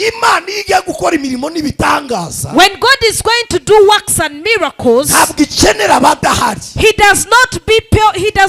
Imana igiye gukora imirimo n'ibitangaza, when God is going to do works and miracles, ntabwo ikenera abadahari. he does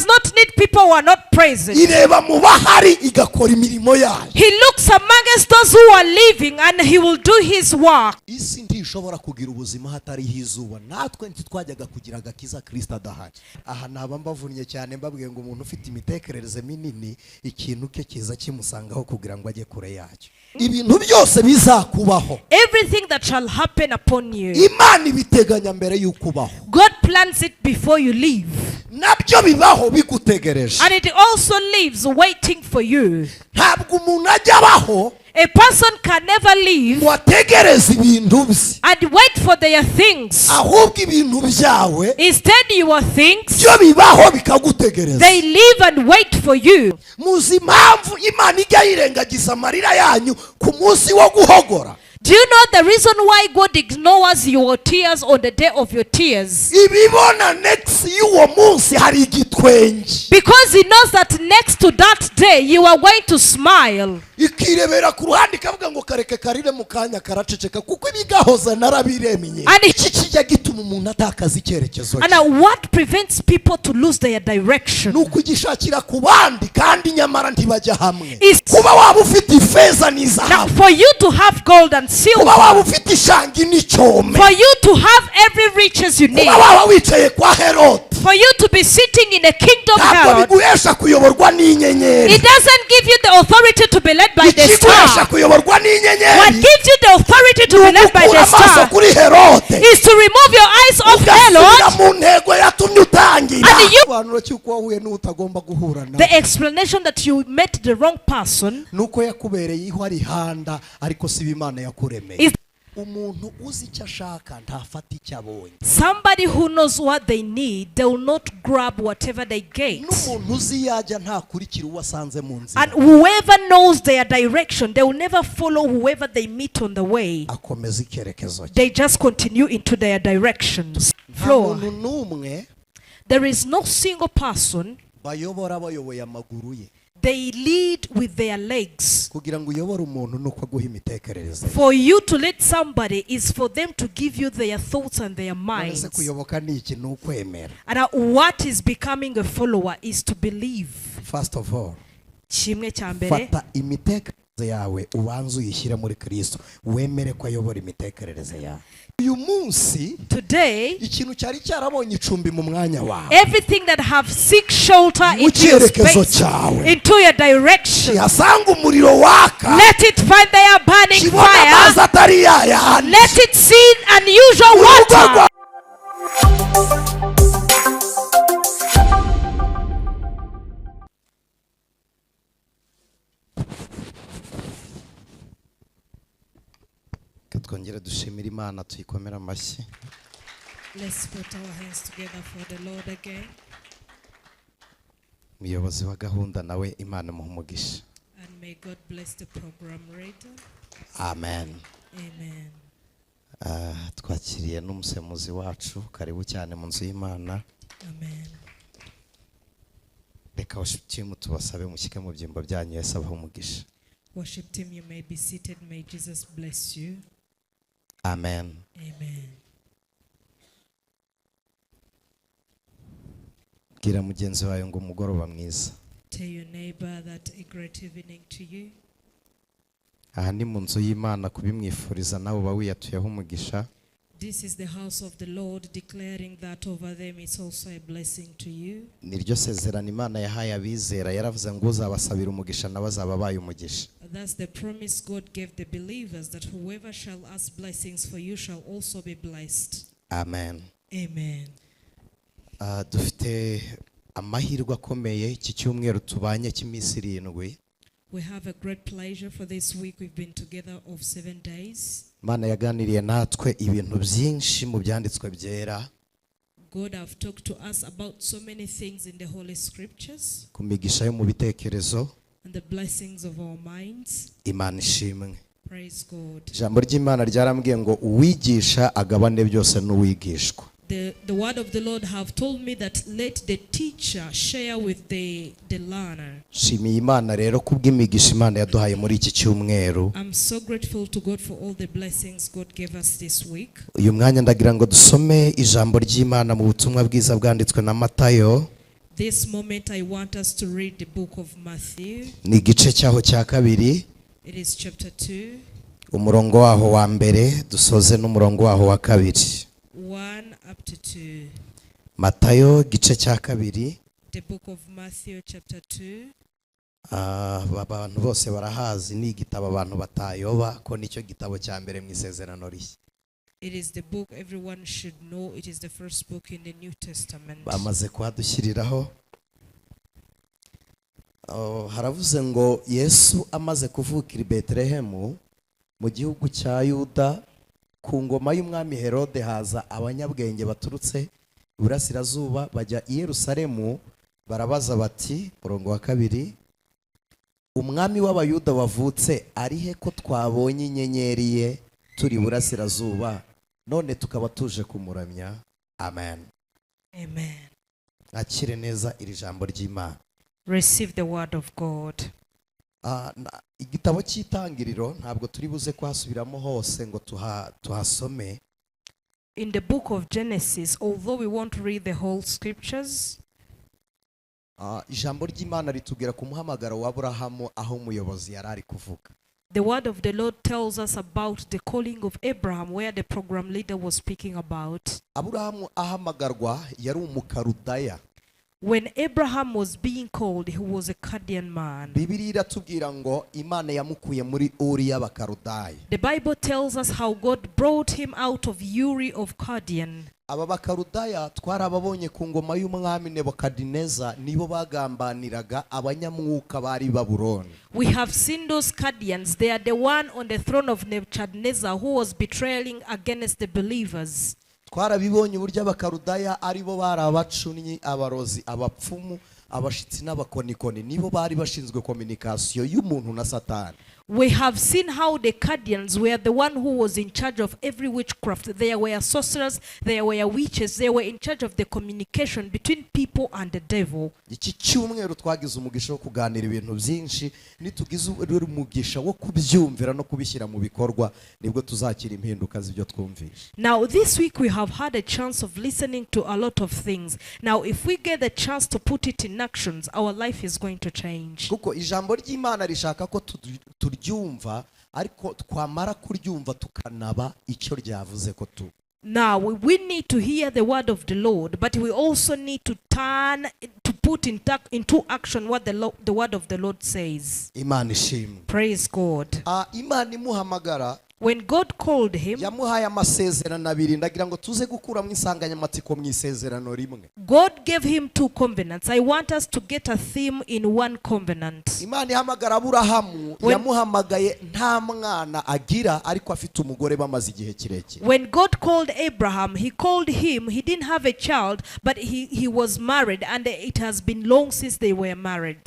not need people who are not present. Ireba mu bahari igakora imirimo yayo. He looks amongst those who are living and he will do his work. Isi ntishobora kugira ubuzima hatariho izuba. Natwe ntitwajyaga kugira agakiza Kristo adahari. Aha naba mbavunnye cyane mbabwiye ngo umuntu ufite imitekerereze minini ikintu ke kiza kimusangaho kugira ngo ajye kure yacyo. Ibintu byose bizakubaho. Everything that shall happen upon you, Imana ibiteganya mbere y'ukubaho. God plans it before you leave. Nabyo bibaho bigutegereje. And it also lives waiting for you. Ntabwo umuntu ajya abaho A person can never live wategereza ibintu bye and wait for their things. ahubwo ibintu byawe Instead, your things, byo bibaho bikagutegereza. they live and wait for you. Muzi impamvu Imana ijya yirengagiza amarira yanyu ku munsi wo guhogora? Do you know the reason why God ignores your tears on the day of your tears? Ibibona next y'uwo munsi hari igitwenge. Because he knows that next to that day you are going to smile. Ikirebera ku ruhande ikavuga ngo kareke karire mu kanya karaceceka kuko ibigahoza narabiremye. And Iki kijya gituma umuntu atakaza icyerekezo cye. And what prevents people to lose their direction Nukugishakira ku bandi kandi nyamara ntibajya hamwe. is Kuba waba ufite ifeza now n'izahabu, for you to have gold and kuba waba silver, ufite ishangi n'icyome, for you to have every riches you need, kuba waba wicaye kwa Herode, for you to be sitting in a kingdom ntabwo Herod, biguhesha kuyoborwa n'inyenyeri. it doesn't give you the authority to be led by the Ikiguhesha star. kuyoborwa What n'inyenyeri gives you the authority to be led by ukura the amaso star kuri Herode is to remove your eyes off ugasubira Herod. mu ntego yatumye utangira. And you- Isobanuro cy'uko wahuye n'utagomba guhura nawe The explanation that you met the wrong person nuko yakubereye ihwa rihanda ariko si Imana yakuremeye. is Umuntu uzi icyo ashaka ntafata icyo abonye. somebody who knows what they need. They will not grab whatever they get. N'umuntu uzi yajya ntakurikira uwo asanze mu nzira. And whoever knows their direction, they will never follow whoever they meet on the way. Akomeza icyerekezo cye. They just continue into their directions. Nta Floor. muntu n'umwe There is no single person. bayobora bayoboye amaguru ye. They lead with their legs. Kugira ngo uyobore umuntu nuko aguha imitekerereze. For you to lead somebody is for them to give you their thoughts and their minds. Kuyoboka ni iki? Ni ukwemera. And what is becoming a follower is to believe. First of all, Kimwe cya mbere, fata imitekerereze yawe ubanze uyishyire muri Kristo, wemere ko ayobora imitekerereze yawe. Uyu munsi today, ikintu cyari cyarabonye icumbi mu mwanya wawe, everything that have seek shelter mu into your cyerekezo space, cyawe, into your direction, yasanga umuriro waka, let it find their burning kibona amazi fire. atari yayandi, Let it see unusual water. Twongere dushimira Imana tuyikomera amashyi. Let's put our hands together for the Lord again. Umuyobozi wa gahunda nawe Imana muhe umugisha. And may God bless the program writer. Amen. Amen. Twakiriye n'umusemuzi wacu, karibu cyane mu nzu y'Imana. Amen. Reka worship team tubasabe mushyike mu byimbo byanyu, Yesu abahe umugisha. Worship team, you may be seated. May Jesus bless you. Amen. Amen. Gira mugenzi wawe ngo umugoroba mwiza. Tell your neighbor that a great evening to you. Aha ni mu nzu y'Imana, kubimwifuriza nawe bawiyatuyeho umugisha. This is the house of the Lord, declaring that over them is also a blessing to you. Niryo sezerano Imana yahaye abizera, yaravuze ngo uzabasabira umugisha nawe azababaye umugisha. That's the promise God gave the believers, that whoever shall ask blessings for you shall also be blessed. Amen. Amen. Dufite amahirwe akomeye iki cyumweru tubanye cy'iminsi 7. We have a great pleasure for this week. We've been together of 7 days. Imana yaganiriye natwe ibintu byinshi mu byanditswe byera. God have talked to us about so many things in the Holy Scriptures. Ku migisha yo mu bitekerezo. And the blessings of our minds. Imana ishimwe. Praise God. Ijambo ry'Imana ryarambwiye ngo uwigisha agabane byose n'uwigishwa. the word of the Lord have told me that let the teacher share with the learner. Shimiye Imana rero kubw'imigisha Imana yaduhaye muri iki cyumweru. I'm so grateful to God for all the blessings God gave us this week. Uyu mwanya ndagira ngo dusome ijambo ry'Imana mu butumwa bwiza bwanditswe na Matayo. This moment I want us to read the book of Matthew. Ni igice cyaho cya kabiri. It is chapter 2. Umurongo waho wa mbere dusoze n'umurongo waho wa kabiri. 1 up to 2. Matayo gice cya kabiri. The book of Matthew chapter 2. Abantu bose barahazi ni igitabo abantu batayoba ko nicyo gitabo cya mbere mu isezerano rishya. It is the book everyone should know. It is the first book in the New Testament. Bamaze kuhadushyiriraho. Haravuze ngo Yesu amaze kuvukira i Betelehemu mu gihugu cya Yuda ku ngoma y'umwami Herode haza abanyabwenge baturutse iburasirazuba bajya i Yerusalemu barabaza bati murongo wa kabiri umwami w'abayuda wavutse ari he ko twabonye inyenyeri ye turi iburasirazuba none tukaba tuje kumuramya. Amen. Amen. Akire neza iri jambo ry'Imana. Receive the word of God. Igitabo cy'itangiriro ntabwo turi buze kwasubiramo hose ngo tuhasome. In the book of Genesis, although we won't read the whole scriptures, ijambo ry'Imana ritubwira ku muhamagaro wa Aburahamu aho umuyobozi yarari kuvuga. the word of the Lord tells us about the calling of Abraham, where the program leader was speaking about. Aburahamu ahamagarwa yari umukarudaya. When Abraham was being called, he was a Chaldean man. Bibiliya iratubwira ngo Imana yamukuye muri Uri y'abakarudaya. The Bible tells us how God brought him out of Uri of Chaldean. Aba bakarudaya twarababonye ku ngoma y'umwami Nebukadineza nibo bagambaniraga abanyamwuka bari Babuloni. We have seen those Chaldeans. They are the one on the throne of Nebuchadnezzar who was betraying against the believers. Twarabibonye uburyo abakarudaya aribo bari abacunnyi abarozi abapfumu abashitsi n'abakonikoni nibo bari bashinzwe communication y'umuntu na Satani. We have seen how the Chaldeans were the one who was in charge of every witchcraft. They were sorcerers, they were witches, they were in charge of the communication between people and the devil. Iki cyumweru twagize umugisha wo kuganira ibintu byinshi nitugize umugisha wo kubyumvira no kubishyira mu bikorwa nibwo tuzakira impinduka z'ibyo twumvisha. Now this week we have had a chance of listening to a lot of things. Now if we get the chance to put it in actions, our life is going to change. Kuko ijambo ry'Imana rishaka ko turyumva ariko twamara kuryumva tukanaba icyo ryavuze ko tu. Now we need to hear the word of the Lord, but we also need to put into action what the word of the Lord says. Imana ishimwe. Praise God. Imana imuhamagara. When God called him, yamuhaye amasezerano abiri ndagira ngo tuze gukura mu insanganyamatsiko mu isezerano rimwe. God gave him 2 covenants. I want us to get a theme in 1 covenant. Imana ihamagara Aburahamu yamuhamagaye nta mwana agira ariko afite umugore bamaze igihe kirekire. When God called Abraham, he called him, he didn't have a child, but he was married, and it has been long since they were married.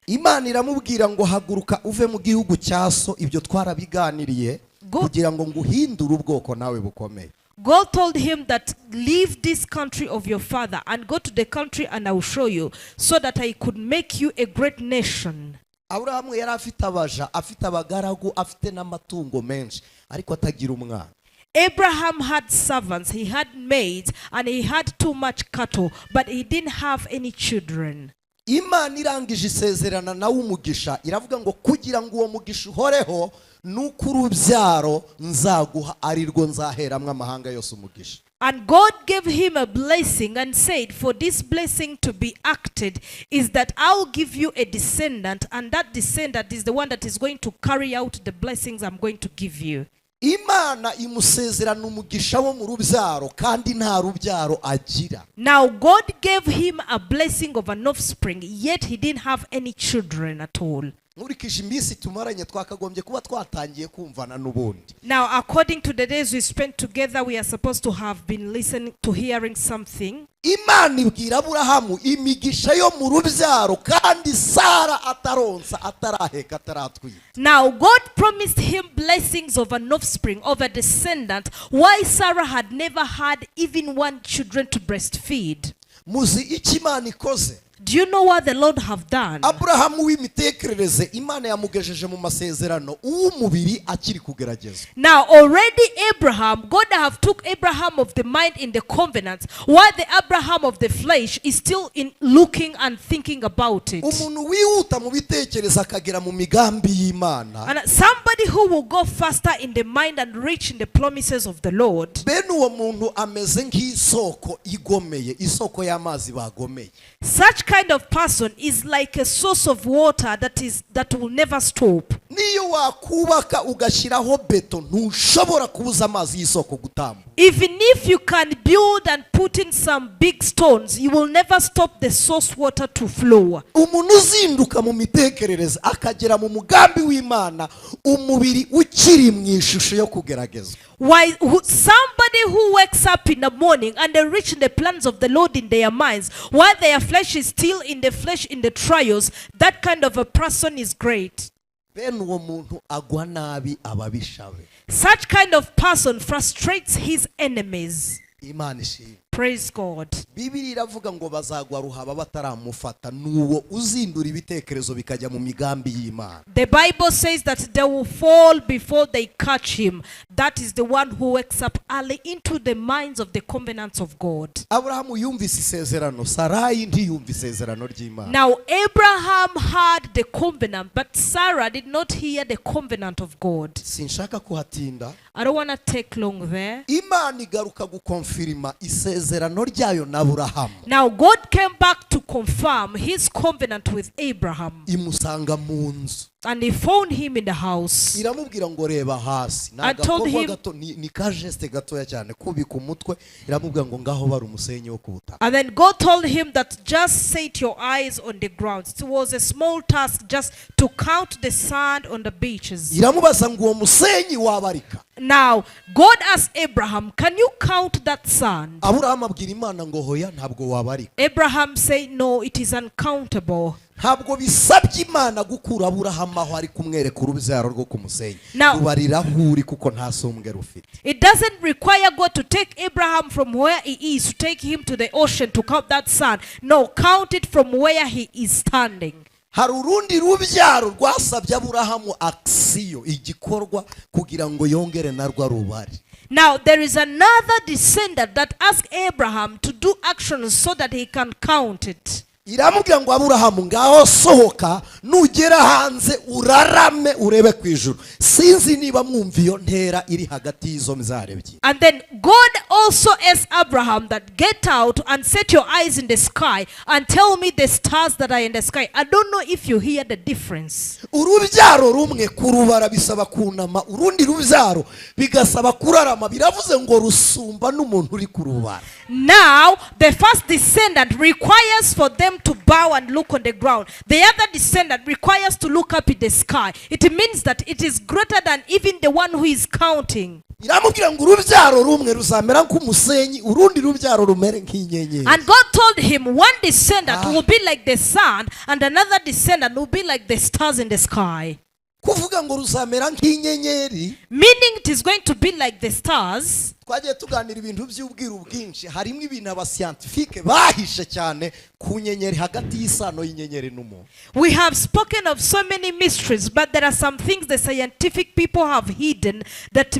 Imana iramubwira ngo haguruka uve mu gihugu cyaso ibyo twarabiganiriye kugira ngo nguhindure ubwoko nawe bukomeye. God told him that leave this country of your father and go to the country and I will show you so that I could make you a great nation. Aburahamu yari afite abaja afite abagaragu afite n'amatungo menshi ariko atagira umwana. Abraham had servants, he had maids, and he had too much cattle, but he didn't have any children. Imana irangije isezerana nawe umugisha iravuga ngo kugira ngo uwo mugisha uhoreho nuko urubyaro nzaguha arirwo nzaheramwe amahanga yose umugisha. And God gave him a blessing and said, for this blessing to be acted is that I'll give you a descendant, and that descendant is the one that is going to carry out the blessings I'm going to give you. Imana imusezerana umugisha wo mu rubyaro kandi nta rubyaro agira. Now God gave him a blessing of an offspring, yet he didn't have any children at all. Nkurikije iminsi tumaranye twakagombye kuba twatangiye kumvana n'ubundi. Now according to the days we spent together, we are supposed to have been listening to hearing something. Imana ibwira Aburahamu imigisha yo mu rubyaro kandi Sara ataronsa ataraheka ataratwita. Now God promised him blessing blessings of an offspring, of a descendant, why Sarah had never had even one children to breastfeed. muzi icyo Imana ikoze? Do you know what the Lord have done? Aburahamu w'imitekerereze Imana yamugejeje mu masezerano uw'umubiri akiri kugerageza. Now already Abraham, God have took Abraham of the mind in the covenant, while the Abraham of the flesh is still in looking and thinking about it. Umuntu wihuta mu bitekerezo akagera mu migambi y'Imana. And somebody who will go faster in the mind and reach in the promises of the Lord. Bene uwo muntu ameze nk'isoko igomeye, isoko y'amazi bagomeye. Such kind of person is like a source of water that will never stop. Niyo wakubaka ugashiraho beto ntushobora kubuza amazi y'isoko gutamba. Even if you can build and put in some big stones, you will never stop the source water to flow. Umuntu uzinduka mu mitekerereze akagera mu mugambi w'Imana, umubiri ukiri mu ishusho yo kugeragezwa. Why somebody who wakes up in the morning and they reach the plans of the Lord in their minds, while their flesh is still in the flesh in the trials, that kind of a person is great. Bene uwo muntu agwa nabi ababishabe. Such kind of person frustrates his enemies. Imana ishimwe. Praise God. Bibiri iravuga ngo bazagwa ruhaba bataramufata, nuwo uzindura ibitekerezo bikajya mu migambi y'Imana. The Bible says that they will fall before they catch him. That is the one who wakes up early into the minds of the covenants of God. Aburahamu yumvise isezerano, Sarayi ntiyumva isezerano ry'Imana. Now Abraham had the covenant, but Sarah did not hear the covenant of God. Sinshaka kuhatinda. I don't want to take long there. Imana igaruka gukonfirma isezerano ryayo na Aburahamu. Now God came back to confirm his covenant with Abraham. Imusanga mu nzu. And he found him in the house. Iramubwira ngo reba hasi. I told him, gato ni ka geste gatoya cyane kubika umutwe. Iramubwira ngo ngaho bari umusenyi wo kubutaka. And then God told him that just set your eyes on the ground. It was a small task just to count the sand on the beaches. Iramubaza ngo uwo musenyi wabarika. Now God asked Abraham, can you count that sand? Aburahamu abwira Imana ngo hoya ntabwo wabarika. Abraham said, no, it is uncountable. Ntabwo bisabye Imana gukura Aburahamu aho ari kumwereka urubyaro rwo ku musenyi. Rubarira huri kuko nta sombwe rufite. It doesn't require God to take Abraham from where he is to take him to the ocean to count that sand. No, count it from where he is standing. Hari urundi rubyaro rwasabye Aburahamu aksiyo igikorwa kugira ngo yongere narwo rubari. Now there is another descendant that asked Abraham to do actions so that he can count it. Iramubwira ngo Aburahamu ngaho sohoka nugera hanze urarame urebe kwijuru. Sinzi niba mwumva iyo ntera iri hagati y'izo mzarebye. And then God also asked Abraham that get out and set your eyes in the sky and tell me the stars that are in the sky. I don't know if you hear the difference. Urubyaro rumwe kurubara bisaba kunama, urundi rubyaro bigasaba kurarama. Biravuze ngo rusumba n'umuntu uri kurubara. Now the first descendant requires for them to bow and look on the ground. The other descendant requires to look up in the sky. It means that it is greater than even the one who is counting. Iramubwira ngo urubyaro rumwe ruzamera nk'umusenyi, urundi rubyaro rumere nk'inyenyeri. And God told him one descendant will be like the sun and another descendant will be like the stars in the sky. Kuvuga ngo ruzamera nk'inyenyeri, meaning it is going to be like the stars. Twagiye tuganira ibintu by'ubwiru bwinshi, harimo ibintu abascientifique bahishe cyane ku nyenyeri hagati y'isano y'inyenyeri n'umuntu. We have spoken of so many mysteries, but there are some things the scientific people have hidden that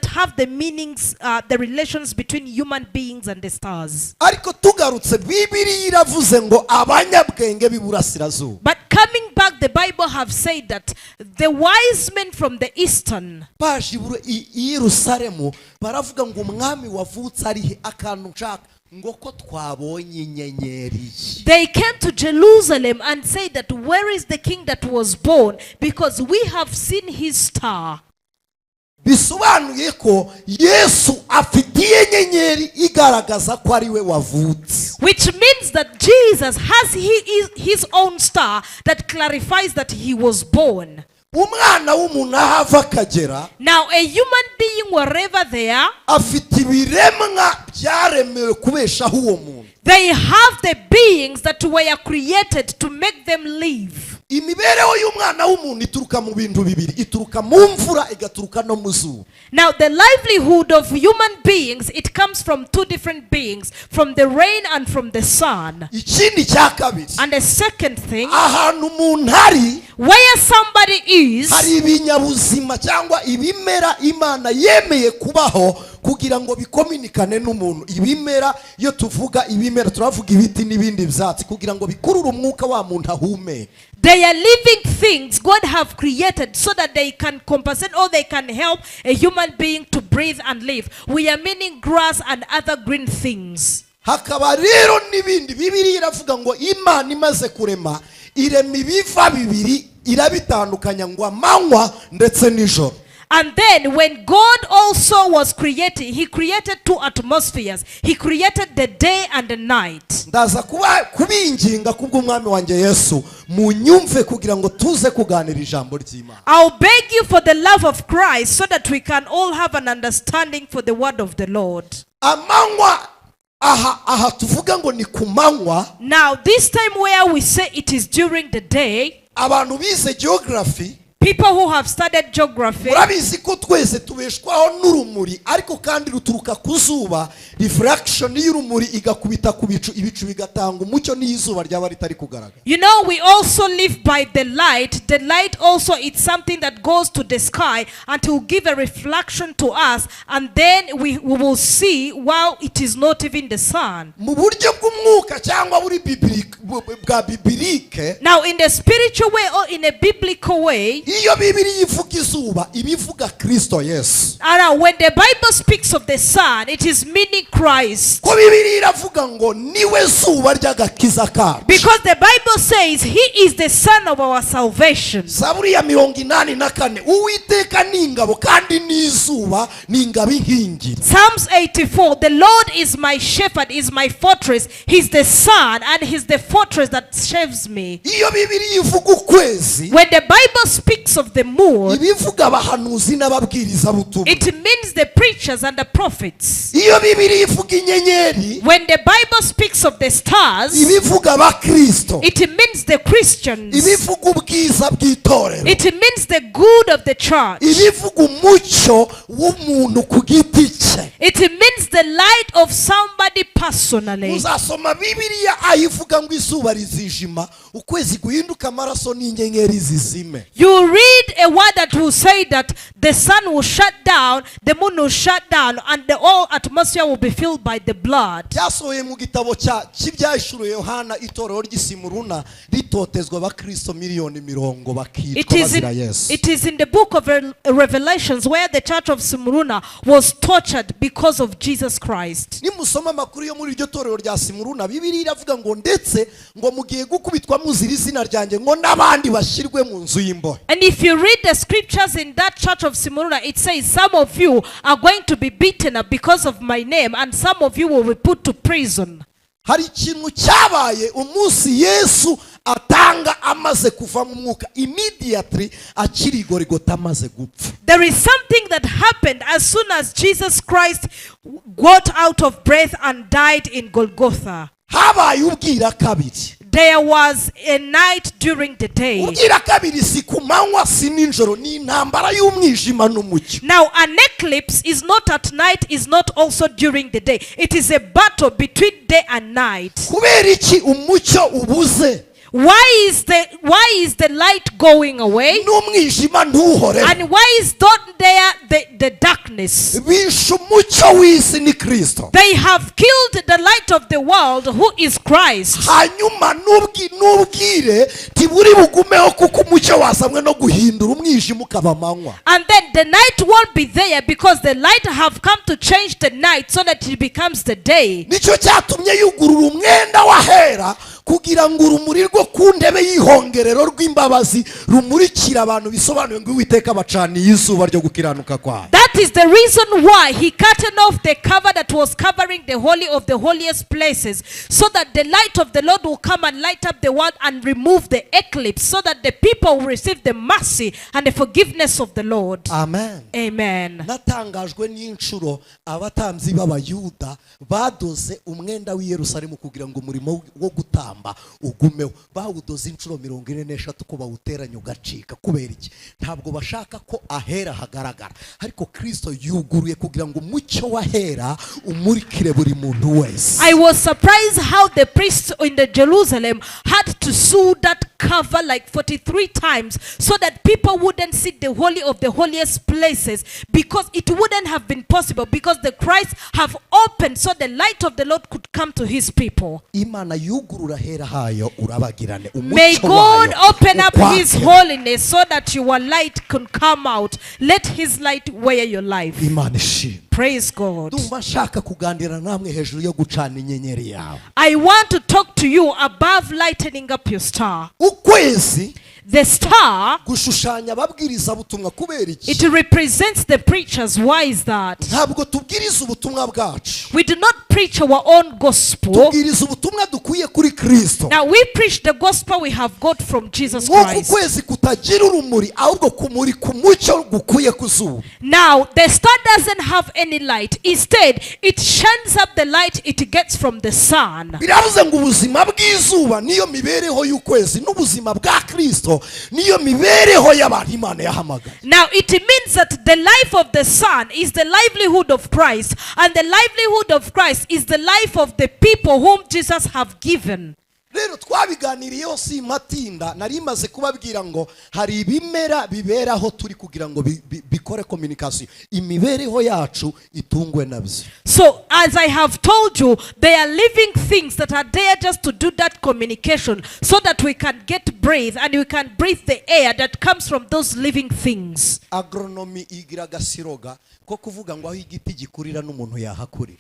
have the meanings, the relations between human beings and the stars. Ariko tugarutse Bibiliya iravuze ngo abanyabwenge b'iburasirazuba. But coming back, the Bible have said that the wise men from the eastern, baje i Yerusalemu baravuga ngo umwami wavutse ari akantu nshaka ngo ko twabonye inyenyeri. They came to Jerusalem and said that where is the king that was born, because we have seen his star. Bisobanuye ko Yesu afitiye inyenyeri igaragaza ko ari we wavutse. Which means that Jesus has his own star that clarifies that he was born. Umwana w'umuntu ahava akagera. Now a human being wherever they are, afite ibiremwa byaremewe kubeshaho uwo muntu. They have the beings that were created to make them live. imibereho y'umwana w'umuntu ituruka mu bintu bibiri, ituruka mu mvura igaturuka no mu zuba. Now the livelihood of human beings, it comes from two different beings, from the rain and from the sun. Ikindi cya kabiri, And the second thing, ahantu umuntu ari where somebody is, hari ibinyabuzima cyangwa ibimera Imana yemeye kubaho kugira ngo bikominikane n'umuntu. Ibimera, iyo tuvuga ibimera turavuga ibiti n'ibindi byatsi, kugira ngo bikurure umwuka wa muntu ahumeka. they are living things God have created so that they can compensate or they can help a human being to breathe and live. We are meaning grass and other green things. Hakaba rero n'ibindi. Bibiliya iravuga ngo Imana imaze kurema irema ibiva bibiri, irabitandukanya ngo amanywa ndetse n'ijoro. And then when God also was creating, he created two atmospheres. He created the day and the night. Ndaza kubinginga kubw'umwami wanjye Yesu munyumve kugira ngo tuze kuganira ijambo ry'Imana. I'll beg you for the love of Christ so that we can all have an understanding for the word of the Lord. Amanywa aha tuvuga ngo ni kumanywa. Now this time where we say it is during the day, abantu bize geography, people who have studied geography, murabizi ko twese tubeshwaho n'urumuri, ariko kandi ruturuka ku zuba. Refraction y'urumuri igakubita ku bicu, ibicu bigatanga umucyo n'izuba ryaba ritari kugaragara. you know, we also live by the light. The light also is something that goes to the sky and will give a reflection to us, and then we will see while it is not even the sun. Mu buryo bw'umwuka cyangwa buri bwa bibilike, Now in the spiritual way or in a biblical way, iyo Bibiliya ivuga izuba ibivuga Kristo Yesu. when the Bible speaks of the sun, it is meaning Christ. Ko Bibiliya iravuga ngo niwe zuba ry'agakiza kacu. Because the Bible says he is the son of our salvation. Zaburi ya 84, Uwiteka ni ingabo kandi n'izuba ni ingabo inkingira. Psalms 84, the Lord is my shepherd, is my fortress. He's the sun and he's the fortress that saves me. Iyo Bibiliya ivuga ukwezi, When the Bible speaks of the moon, ibivuga abahanuzi n'ababwiriza butumwa. it means the preachers and the prophets. Iyo Bibiliya ivuga inyenyeri, When the Bible speaks of the stars, ibivuga abakristo. it means the Christians. Ibivuga ubwiza bw'itorero. It means the good of the church. Ibivuga umucyo w'umuntu ku giti cye. It means the light of somebody personally. Uzasoma Bibiliya ayivuga ngo izuba rizijima, ukwezi guhinduka amaraso n'inyenyeri zizime. You read a word that will say that the sun will shut down, the moon will shut down, and the whole atmosphere will be filled by the blood. Byasohoye mu gitabo cy'ibyahishuriwe Yohana, itorero ry'Isimuruna ritotezwa abakristo miliyoni 90 bakicwa bazira Yesu. It is in the book of Revelations where the church of Smyrna was tortured because of Jesus Christ. Nimusoma amakuru yo muri iryo torero rya Simuruna, Bibiliya iravuga ngo ndetse ngo mugiye gukubitwa muzira izina ryanjye ngo n'abandi bashyirwe mu nzu y'imbohe. And if you read the scriptures in that church of Smyrna, it says some of you are going to be beaten up because of my name, and some of you will be put to prison. Hari ikintu cyabaye umunsi Yesu atanga amaze kuva mu mwuka, immediately akiri Golgotha amaze gupfa. There is something that happened as soon as Jesus Christ got out of breath and died in Golgotha. Habaye ubwira kabiri. There was a night during the day. Ubwira kabiri si ku manywa si ninjoro, ni intambara y'umwijima n'umucyo. Now an eclipse is not at night, is not also during the day. It is a battle between day and night. Kubera iki umucyo ubuze? Why is the light going away? N'umwijima ntuhore. And why is not there the darkness? Bishe umucyo w'isi ni Kristo. They have killed the light of the world, who is Christ. Hanyuma n'ubwire tiburi bugumeho kuko umucyo wasamwe no guhindura umwijima ukaba amanywa. And then the night won't be there because the light have come to change the night so that it becomes the day. Nicyo cyatumye yugurura umwenda wahera kugira ngo urumuri rwo ku ntebe y'ihongerero rw'imbabazi rumurikira abantu, bisobanuye ngo Uwiteka bacaniye izuba ryo gukiranuka kwayo. That That is the reason why he cut off the cover that was covering the holy of the holiest places, so that the light of the Lord will come and light up the world and remove the eclipse, so that the people will receive the mercy and the forgiveness of the Lord. Amen. Amen. Natangajwe n'inshuro abatamzi b'abayuda badoze umwenda w'i Yerusalemu kugira ngo umurimo wo gutamba ugumeho. Bawudoze inshuro 43 ko bawuteranya ugacika. Kubera iki? Ntabwo bashaka ko ahera hagaragara, ariko Kristo yuguruye kugira ngo umucyo wahera umurikire buri muntu wese. I was surprised how the priests in the Jerusalem had to sew that cover like 43 times so that people wouldn't see the holy of the holiest places, because it wouldn't have been possible, because the Christ have opened so the light of the Lord could come to his people. May God open up his holiness so that your light can come out. Let his light wear your life. Praise God. I want to talk to you above lightening up your star. The star, it represents the preachers. Why is that? We do not preach our own gospel. Now we preach the gospel we have got from Jesus Christ. Now the star doesn't have any light. Instead, it shines up the light it gets from the sun. Now it means that the life of the sun is the livelihood of Christ, and the livelihood of Christ is the life of the people whom Jesus have given. Rero twabiganiriyeho si matinda nari maze kubabwira ngo hari ibimera biberaho turi kugira ngo bikore communication imibereho yacu itungwe nabyo. So as I have told you, there are living things that are there just to do that communication, so that we can get breathe and we can breathe the air that comes from those living things. Agronomy igira gasiroga ko kuvuga ngo aho igiti gikurira n'umuntu yahakurira.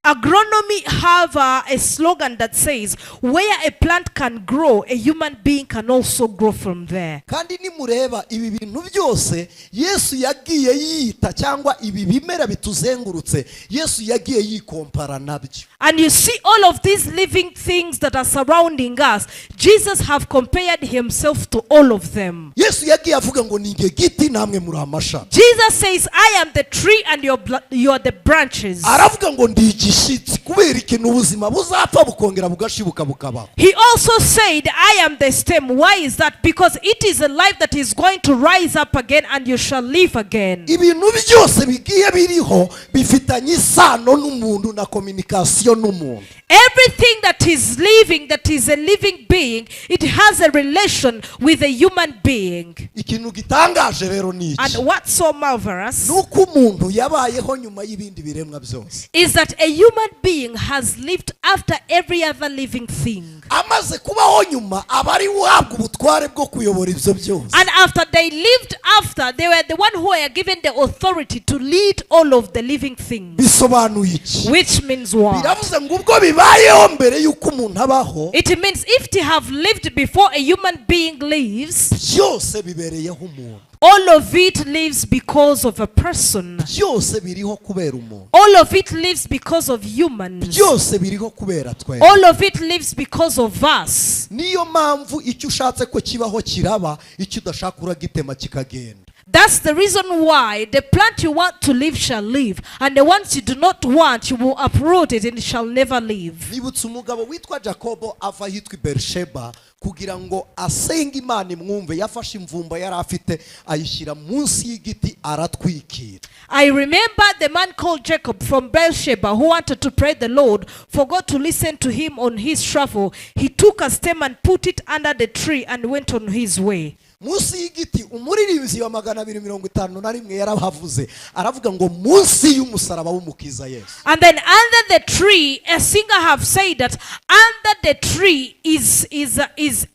Agronomy have a slogan that says, where a plant can grow, a human being can also grow from there. Kandi nimureba ibi bintu byose Yesu yagiye yita cyangwa ibi bimera bituzengurutse Yesu yagiye yikompara nabyo. And you see all of these living things that are surrounding us, Jesus have compared himself to all of them. Yesu yagiye avuga ngo ninge giti namwe muri amashami. Jesus says, I am the tree and you are the branches. Aravuga ngo ndigishitsi kubera ikintu ubuzima buzapfa bukongera bugashibuka bukabaho. He also said, I am the stem. Why is that? Because it is a life that is going to rise up again and you shall live again. Ibintu byose bigiye biriho bifitanye isano n'umuntu na communication n'umuntu. Everything that is living, that is a living being, it has a relation with a human being. Ikintu gitangaje rero ni iki? And what's so marvelous nuko umuntu yabayeho nyuma y'ibindi biremwa byose. Is that a human being has lived after every other living thing. Amaze kubaho nyuma abari uhabwa ubutware bwo kuyobora ibyo byose. And after they lived after, they were the one who were given the authority to lead all of the living things. Bisobanuye iki? Which means what? Biravuze ngo ubwo bibayeho mbere yuko umuntu abaho. It means if they have lived before a human being lives, byose bibereyeho umuntu. all of it lives because of a person. Byose biriho kubera umuntu. All of it lives because of humans. Byose biriho kubera twe. All of it lives because of us. Niyo mpamvu icyo ushatse ko kibaho kiraba, icyo udashaka uragitema kikagenda. That's the reason why the plant you want to live shall live, and the ones you do not want, you will uproot it and it shall never live. Nibutse umugabo witwa Jacobo ava hitwa Bersheba kugira ngo asenga Imana imwumve, yafashe imvumba yari afite ayishyira munsi y'igiti aratwikira. I remember the man called Jacob from Beersheba who wanted to pray the Lord for God to listen to him on his travel. He took a stem and put it under the tree and went on his way. Munsi y'igiti umuririmbyi wa 251 yarahavuze aravuga ngo munsi y'umusaraba w'umukiza Yesu. And then under the tree, a singer have said that under the tree is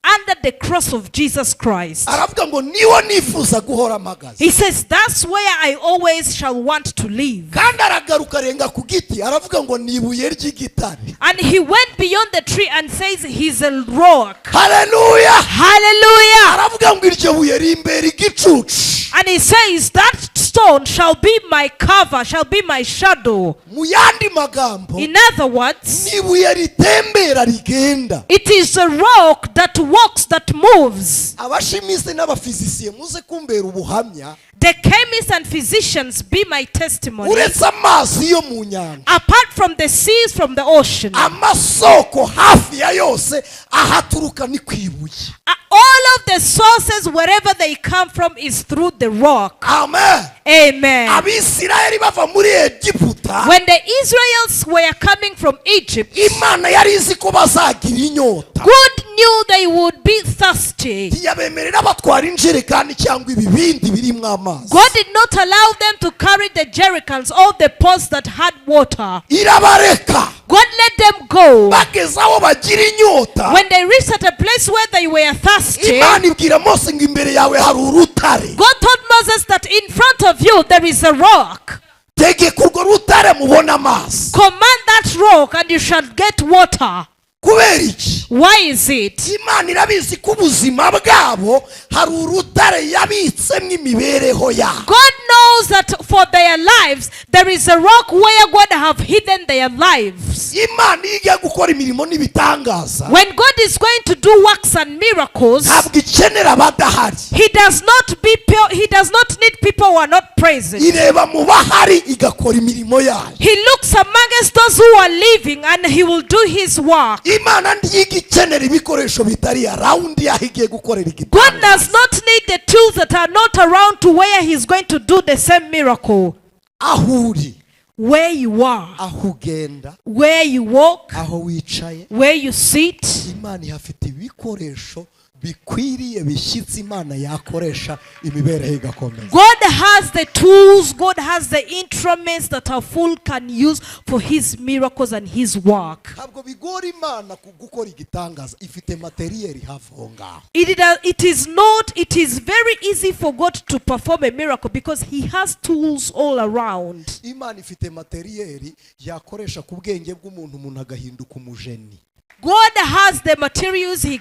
under the cross of Jesus Christ. Aravuga ngo niwo nifuza guhora mpagaze. He says that's where I always shall want to live. Kandi aragaruka renga ku giti aravuga ngo nibuye ry'igitare. And he went beyond the tree and says he's a rock. Hallelujah. Hallelujah. Aravuga ngo iryo buye rimbera igicucu. And he says that stone shall be my cover, shall be my shadow. Mu yandi magambo, In other words, ni ibuye ritembera rigenda. it is a rock that walks, that moves. Abashimisi n'abafizisiye muze kumbera ubuhamya. The chemists and physicians be my testimony. Uretse amazi yo mu nyanja, Apart from the seas, from the ocean, amasoko hafi ya yose ahaturuka ni kwibuye. all of the sources, wherever they come from, is through the rock. Amen. Amen. Abisirayeli bava muri Egiputa, When the Israelites were coming from Egypt, Imana yari izi ko bazagira inyota. God knew they would be thirsty. Ntiyabemerera batwara injerekani cyangwa ibibindi birimo amazi. God did not allow them to carry the jerrycans or the pots that had water. Irabareka. God let them go. Bageze aho bagira inyota, When they reached at a place where they were thirsty, Imana ibwira Mose ngo imbere yawe hari urutare. God told Moses that in front of you there is a rock. Tegeka urwo rutare mubona amazi. Command that rock and you shall get water. Kubera iki? Why is it? Imana irabizi ko ubuzima bwabo hari urutare yabitsemo imibereho yabo. God knows that for their lives there is a rock where God have hidden their lives. Imana igiye gukora imirimo n'ibitangaza, When God is going to do works and miracles, ntabwo ikenera abadahari. He does not need people who are not present. Ireba mu bahari igakora imirimo yayo. He looks amongst those who are living and He will do His work. Imana ntiyiga ikenera ibikoresho bitari around yaho igiye gukorera God igitangaza. does not need the tools that are not around to where He's going to do the same miracle. Aho uri, Where you are, aho ugenda, where you walk, aho wicaye, where you sit, Imana ihafite ibikoresho bikwiriye bishyitsi Imana yakoresha imibereho igakomeza. God has the tools, God has the instruments that a fool can use for His miracles and His work. Ntabwo bigora Imana gukora igitangaza, ifite materiyeri hafi aho ngaho. It is very easy for God to perform a miracle because He has tools all around. Imana ifite materiyeri yakoresha ku bwenge bw'umuntu, umuntu agahinduka umujeni. God has the materials he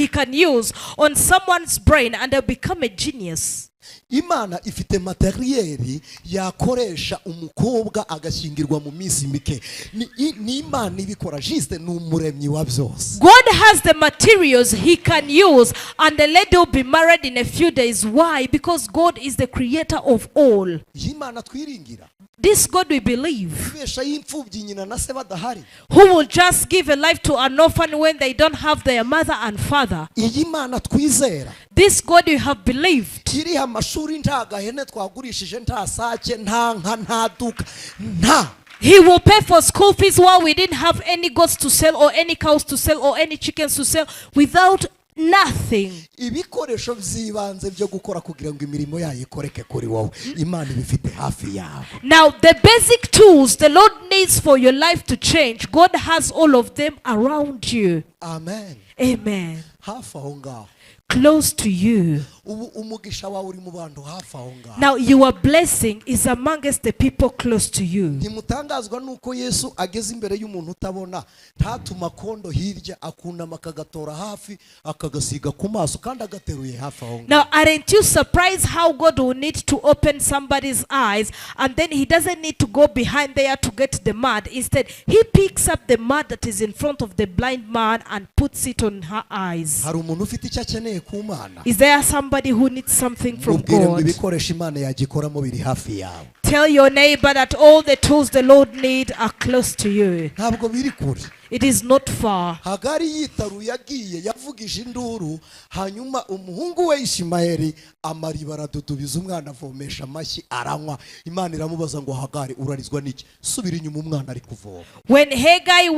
can use on someone's brain and they'll become a genius. Imana ifite materiyeri yakoresha umukobwa agashyingirwa mu minsi mike. Ni Imana ibikora, juste ni umuremyi wa byose. God has the materials He can use and the lady will be married in a few days. Why? Because God is the creator of all. Imana twiringira. This God we believe, Ibesha y'imfubyi nyina na se badahari. who will just give a life to an orphan when they don't have their mother and father. Iyi Imana twizera. This God you have believed. Iriha amashuri nta gahene twagurishije, nta sake, nta nka, nta duka, nta. He will pay for school fees while we didn't have any goats to sell or any cows to sell or any chickens to sell, without nothing. Ibikoresho by'ibanze byo gukora kugira ngo imirimo yayo ikoreke kuri wowe, Imana ibifite hafi yawe. Now the basic tools the Lord needs for your life to change, God has all of them around you. Amen. Amen. Hafi aho ngaho. Close to you. Ubu umugisha wawe uri mu bantu hafi aho ngaho. Now your blessing is amongst the people close to you. Ntimutangazwa nuko Yesu ageze imbere y'umuntu utabona, ntatuma kondo hirya, akunama akagatora hafi akagasiga ku maso kandi agateruye hafi aho ngaho. Now aren't you surprised how God will need to open somebody's eyes and then He doesn't need to go behind there to get the mud. Instead, He picks up the mud that is in front of the blind man and puts it on her eyes. Hari umuntu ufite icyo akeneye ku Mana. Is there somebody who needs something from God? Ibikoresho Imana yagikoramo biri hafi yawe. Tell your neighbor that all the tools the Lord need are close to you. Ntabwo biri kure. It is not far. Hagari yitaruye agiye yavugije induru, hanyuma umuhungu we Ishimayeli amariba aradudubiza, umwana avomesha amashyi aranywa. Imana iramubaza ngo Hagari urarizwa n'iki? Subira inyuma, umwana ari kuvoma. When Haggai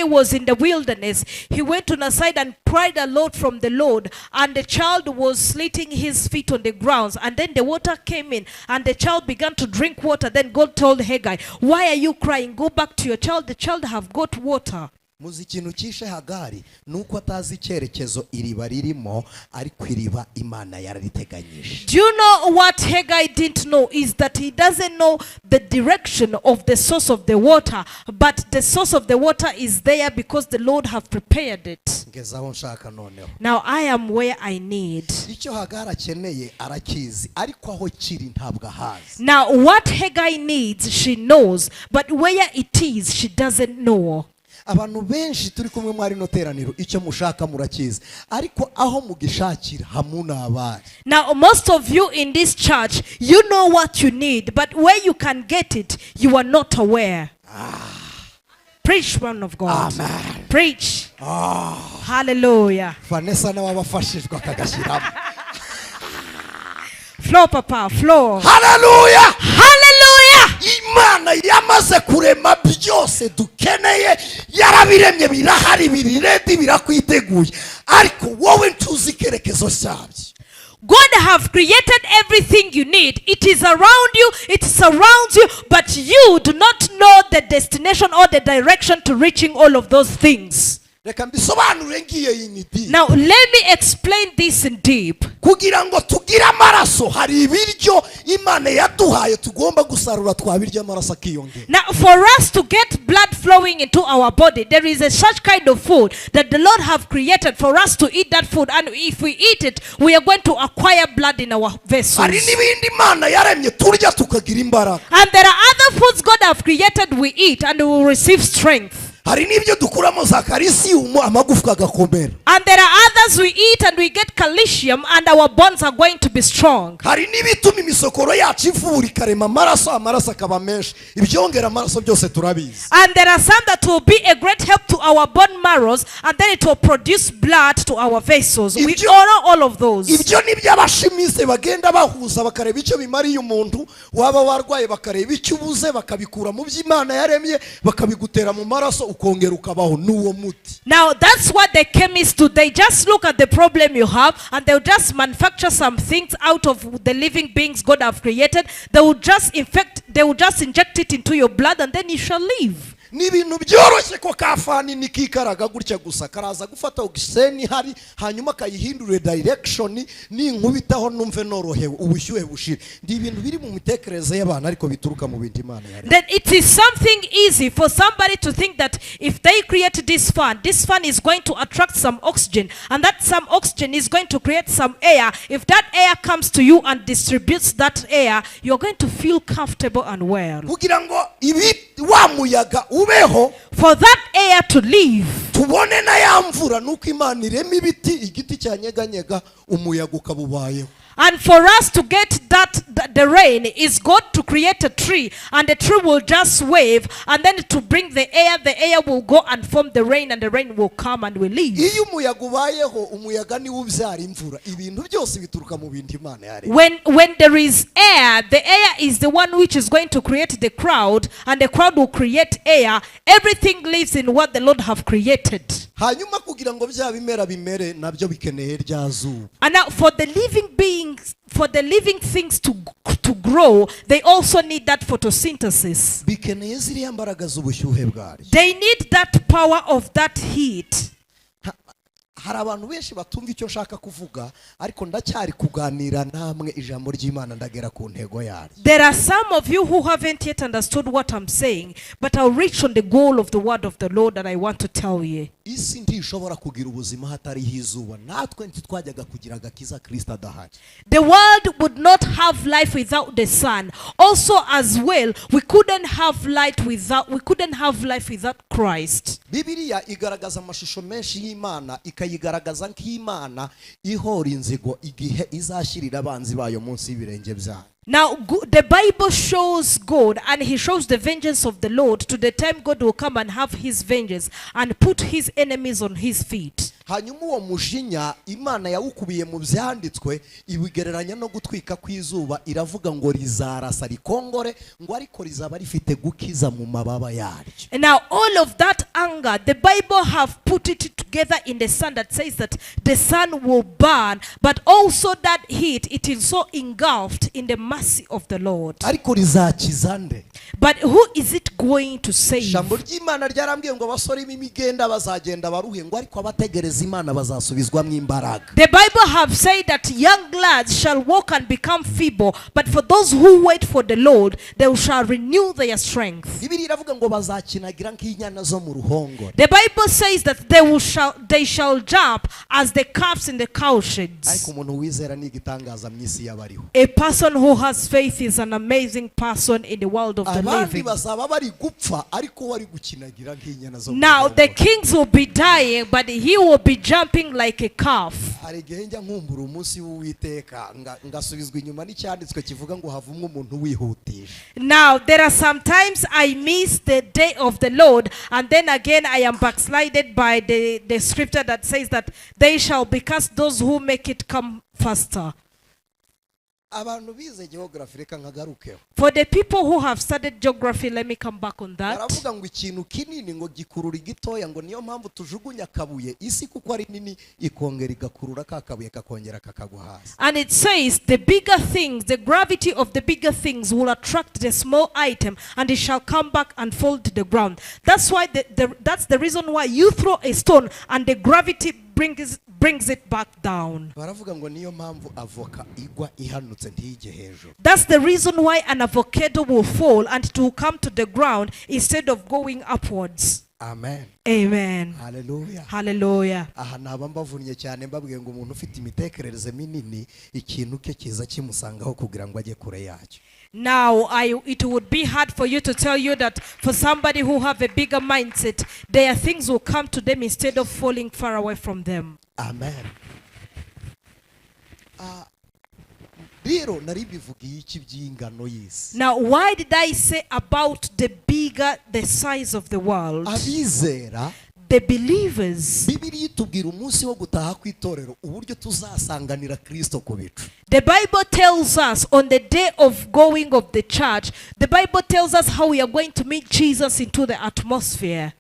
was in the wilderness, he went on a side and cried a lot from the Lord, and the child was slitting his feet on the grounds, and then the water came in and the child began to drink water. Then God told Haggai, why are you crying? Go back to your child. The child have got water. muzi ikintu kishe Hagari nuko atazi icyerekezo iriba ririmo ariko iriba Imana yarariteganyije. Do you know what Haggai didn't know is that he doesn't know the direction of the source of the water, but the source of the water is there because the Lord have prepared it. Ngezaho nshaka noneho. Now I am where I need. Icyo Hagari akeneye arakizi ariko aho kiri ntabwo ahazi. Now what Haggai needs she knows, but where it is she doesn't know. Abantu benshi turi kumwe mwari no teraniro icyo mushaka murakizi ariko aho mugishakira hamuna abari. Now most of you in this church, you know what you need, but where you can get it, you are not aware. Preach, man of God. Amen. Preach. Hallelujah. Vanessa na wabafashijwe akagashiramo. Flow, Papa, flow. Hallelujah. Hallelujah. Imana yamaze kurema byose dukeneye yarabiremye birahari biriredi birakwiteguye ariko wowe ntuzi ikerekezo cyabyo. God have created everything you need. It is around you, it surrounds you, but you do not know the destination or the direction to reaching all of those things. Reka mbisobanure ngiye inidi. Now let me explain this in deep. Kugira ngo tugire amaraso hari ibiryo Imana yaduhaye tugomba gusarura twabirya amaraso akiyongera. Now for us to get blood flowing into our body, there is a such kind of food that the Lord have created for us to eat that food, and if we eat it, we are going to acquire blood in our vessels. Hari nibindi Imana yaremye turya tukagira imbaraga. And there are other foods God have created we eat and we will receive strength. Hari nibyo dukuramo za calcium amagufwa gakomera. And there are others we eat and we get calcium and our bones are going to be strong. Hari nibituma imisokoro yacu ivura ikarema amaraso akaba menshi ibyongera amaraso byose turabizi. And there are some that will be a great help to our bone marrows, and then it will produce blood to our vessels. We honor all of those. Ibyo nibyo abashimise bagenda bahuza bakareba icyo bimariye umuntu waba warwaye bakareba icyo ubuze bakabikura mu by'Imana yaremye bakabigutera mu maraso. Now that's what the chemists do. They just look at the problem you have and they'll just manufacture some things out of the living beings God have created. They will just inject it into your blood and then you shall live. Nibintu byoroshye ko kafani nikikaraga gutya gusa karaza gufata oxygen hari hanyuma kayihindure direction ninkubitaho numve norohewe ubushyuhe bushire ndi ibintu biri mu mitekerereze y'abantu ariko bituruka mu bindi Imana yari. Then it is something easy for somebody to think that if they create this fan is going to attract some oxygen, and that some oxygen is going to create some air. If that air comes to you and distributes that air, you're going to feel comfortable and well. Kugira ngo ibi wa muyaga ubeho, for that air to live, tubone na yamvura nuko Imana irema ibiti igiti cyanyeganyega umuyaga ukabubayeho. And for us to get the rain is God to create a tree, and the tree will just wave, and then to bring the air will go and form the rain, and the rain will come and will leave. Iyo umuyaga ubayeho umuyaga ni ubyara imvura ibintu byose bituruka mu bindi Imana yari. When there is air, the air is the one which is going to create the crowd, and the crowd will create air. Everything lives in what the Lord have created. Hanyuma kugira ngo bya bimera bimere nabyo bikeneye rya zuba. And now for the living things to grow, they also need that photosynthesis. Bikeneye ziriya mbaraga z'ubushyuhe bwari. They need that power of that heat. Hari abantu benshi batumva icyo nshaka kuvuga ariko ndacyari kuganira namwe ijambo ry'Imana ndagera ku ntego yari. There are some of you who haven't yet understood what I'm saying, but I'll reach on the goal of the word of the Lord that I want to tell you. Isi ntishobora kugira ubuzima hatariho izuba, natwe ntitwajyaga kugira agakiza Kristo adahari. The world would not have life without the sun. Also as well, we couldn't have life without Christ. Bibiliya igaragaza amashusho menshi y'Imana ikayigaragaza nk'Imana ihora inzigo igihe izashirira abanzi bayo munsi y'ibirenge byayo. Now the Bible shows God, and he shows the vengeance of the Lord to the time God will come and have his vengeance and put his enemies on his feet. hanyuma uwo mujinya Imana yawukubiye mu byanditswe ibigereranya no gutwika kw'izuba, iravuga ngo rizarasa rikongore, ngo ariko rizaba rifite gukiza mu mababa yaryo. And now all of that anger, the Bible have put it together in the sun that says that the sun will burn, but also that heat, it is so engulfed in the mercy of the Lord. Ariko rizakiza nde? But who is it going to save? Jambo ry'Imana ryarambwiye ngo abasore b'imigenda bazagenda baruhe, ngo ariko abategereza Imana bazasubizwamo imbaraga. The Bible have said that young lads shall walk and become feeble, but for those who wait for the Lord, they shall renew their strength. Bibiliya iravuga ngo bazakinagira nk'inyana zo mu ruhongore. The Bible says that they shall jump as the calves in the cowsheds. Ariko umuntu wizera ni igitangaza mu isi y'abariho. A person who has faith is an amazing person in the world of the Abandi living. bazaba bari gupfa ariko wari gukinagira nk'inyana zo mu Now the ruhongore. kings will be dying, but he will be jumping like a calf. Hari igihe njya nkumbura umunsi w'Uwiteka ngasubizwa inyuma n'icyanditswe kivuga ngo havumwe umuntu wihutisha. Now there are sometimes I miss the day of the Lord, and then again I am backslided by the scripture that says that they shall be cast those who make it come faster. Abantu bize geography reka nkagarukeho. For the people who have studied geography, let me come back on that. Baravuga ngo ikintu kinini ngo gikurura igitoya, ngo niyo mpamvu tujugunya akabuye isi kuko ari nini ikongera igakurura kakabuye kakongera kakagwa hasi. And it says the bigger things, the gravity of the bigger things will attract the small item, and it shall come back and fall to the ground. That's why that's the reason why you throw a stone and the gravity brings it back down. Baravuga ngo niyo mpamvu avoka igwa ihanutse ntije hejuru. That's the reason why an avocado will fall and it will come to the ground instead of going upwards. Amen. Amen. Hallelujah. Hallelujah. Aha naba mbavunnye cyane mbabwiye ngo umuntu ufite imitekerereze minini ikintu ke kiza kimusangaho kugira ngo ajye kure yacyo. Now, it would be hard for you to tell you that for somebody who have a bigger mindset, their things will come to them instead of falling far away from them. Amen. Rero nari bivugiye iki by'ingano y'isi. Now, why did I say about the bigger the size of the world? Abizera, the believers. Bibiliya itubwira umunsi wo gutaha kw'itorero uburyo tuzasanganira Kristo ku bicu. The Bible tells us on the day of going of the church, the Bible tells us how we are going to meet Jesus into the atmosphere.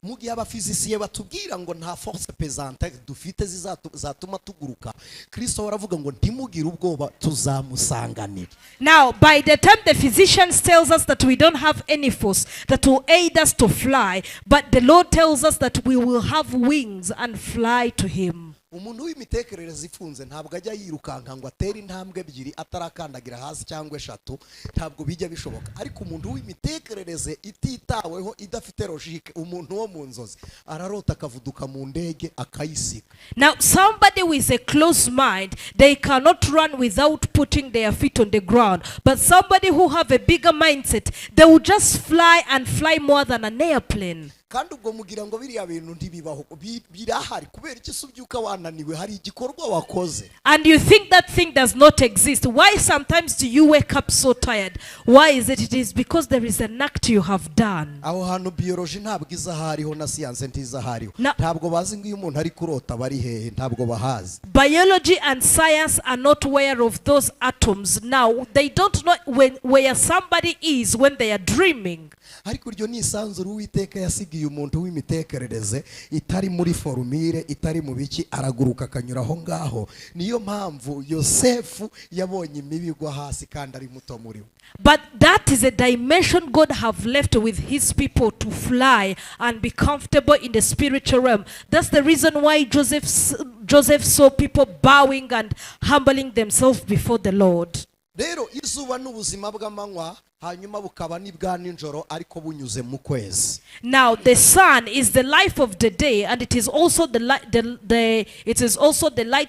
Mu gihe abafizisiye batubwira ngo nta force pesante dufite zizatuma tuguruka, Kristo aravuga ngo ntimugire ubwoba tuzamusanganira. Now, by the time the physicians tells us that we don't have any force that will aid us to fly, but the Lord tells us that we will have wings and fly to him. Umuntu w'imitekerereze ifunze ntabwo ajya yirukanka ngo atere intambwe ebyiri atarakandagira hasi cyangwa eshatu, ntabwo bijya bishoboka. Ariko umuntu w'imitekerereze ititaweho idafite logique, umuntu wo mu nzozi ararota akavuduka mu ndege akayisiga. Now, somebody with a closed mind, they cannot run without putting their feet on the ground. But somebody who have a bigger mindset, they will just fly and fly more than an airplane. Kandi ubwo mugira ngo biriya bintu ntibibaho, birahari kubera iki subyuka wananiwe, hari igikorwa wakoze. And you think that thing does not exist. Why sometimes do you wake up so tired? Why is it? It is because there is an act you have done. Aho hantu biology ntabwo izahariho na science ntizahariho. Ntabwo bazi ngo iyo umuntu ari kurota bari hehe, ntabwo bahazi. Biology and science are not aware of those atoms. Now, they don't know where somebody is when they are dreaming. Ariko iryo ni isanzuru Uwiteka yasigiye umuntu w'imitekerereze itari muri formire, itari mu biki, araguruka akanyuraho ngaho. Niyo mpamvu Yosefu yabonye imibigwa hasi kandi ari muto muri we. But that is a dimension God have left with his people to fly and be comfortable in the spiritual realm. That's the reason why Joseph saw people bowing and humbling themselves before the Lord. Rero izuba n'ubuzima bw'amanywa hanyuma bukaba n'ibwa nijoro ariko bunyuze mu kwezi. Now the sun is the life of the day, and it is also the light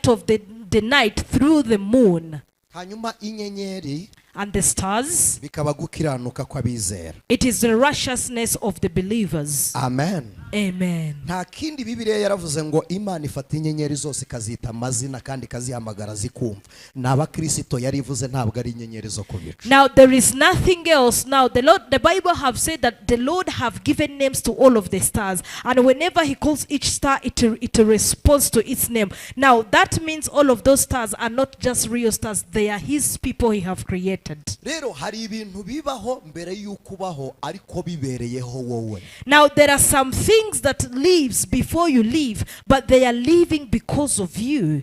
of the night through the moon. Hanyuma inyenyeri and the stars, bikaba gukiranuka kw'abizera. it is the righteousness of the believers. Amen. Amen. nta kindi Bibiliya yaravuze ngo Imana ifata inyenyeri zose ikazita amazina kandi ikazihamagara zikumva. N'abakristo yarivuze ntabwo ari inyenyeri zo ku bicu. Now there is nothing else. Now the Bible have said that the Lord have given names to all of the stars, and whenever he calls each star, it responds to its name. Now that means all of those stars are not just real stars, they are his people he have created. Rero hari ibintu bibaho mbere y'uko ubaho ariko bibereyeho wowe. Now there are some things that lives before you live, but they are living because of you.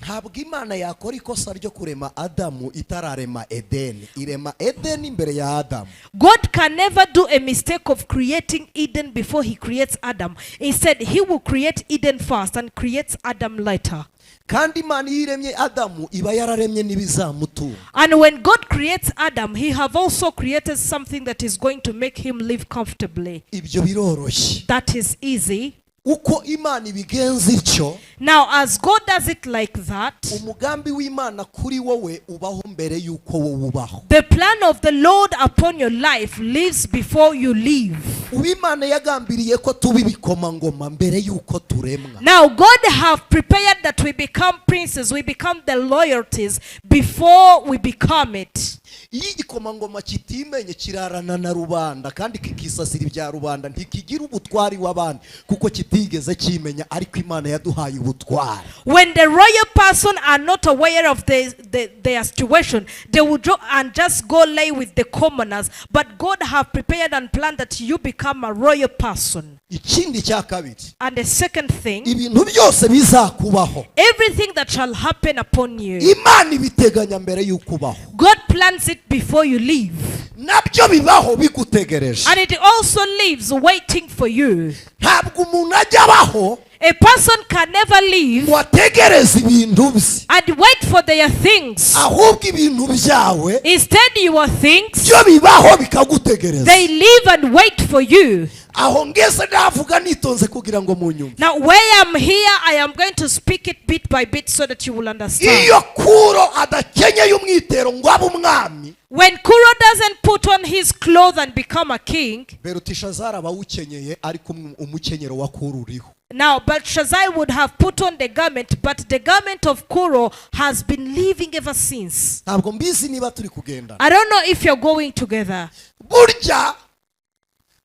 Ntabwo Imana yakora ikosa ryo kurema Adamu itararema Edeni. Irema Edeni mbere ya Adamu. God can never do a mistake of creating Eden before he creates Adam. Instead, he will create Eden first and creates Adam later. Kandi Imana yiremye Adamu iba yararemye n'ibizamutunga. And when God creates Adam, he have also created something that is going to make him live comfortably. Ibyo biroroshye. That is easy. Uko Imana ibigenza ityo. Now as God does it like that, umugambi w'Imana kuri wowe ubaho mbere y'uko wowe ubaho. the plan of the Lord upon your life lives before you live. Uwimana yagambiriye ko tuba ibikomangoma mbere y'uko turemwa. Now God have prepared that we become princes, we become the loyalties before we become it. Iyo igikomangoma kitimenye kirarana na rubanda kandi kikisasira ibya rubanda ntikigira ubutwari w'abandi kuko kitigeze kimenya ariko Imana yaduhaye ubutwari. When the royal person are not aware of their situation, they will go and just go lay with the commoners, but God have prepared and planned that you become a royal person. Ikindi cya kabiri. And the second thing, ibintu byose bizakubaho. everything that shall happen upon you, Imana ibiteganya mbere y'uko ubaho. God plans it before you leave. Nabyo bibaho bigutegereje. And it also lives waiting for you. Ntabwo umuntu ajya abaho A person can never live wategereza ibintu bye and wait for their things. ahubwo ibintu byawe Instead, your things, byo bibaho bikagutegereza. they live and wait for you. Aho ngeze ndavuga nitonze kugira ngo munyumve. Now, where I'm here, I am going to speak it bit by bit so that you will understand. Iyo Kuro adakenyeye umwitero ngo abe umwami, When Kuro doesn't put on his clothes and become a king, Belutishazara bawukenyeye ariko umukenyero wa Kuro uriho. now Belshazzar would have put on the garment, but the garment of Kuro has been living ever since. Ntabwo mbizi niba turi kugenda. I don't know if you're going together. Burya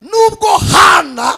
nubwo Hana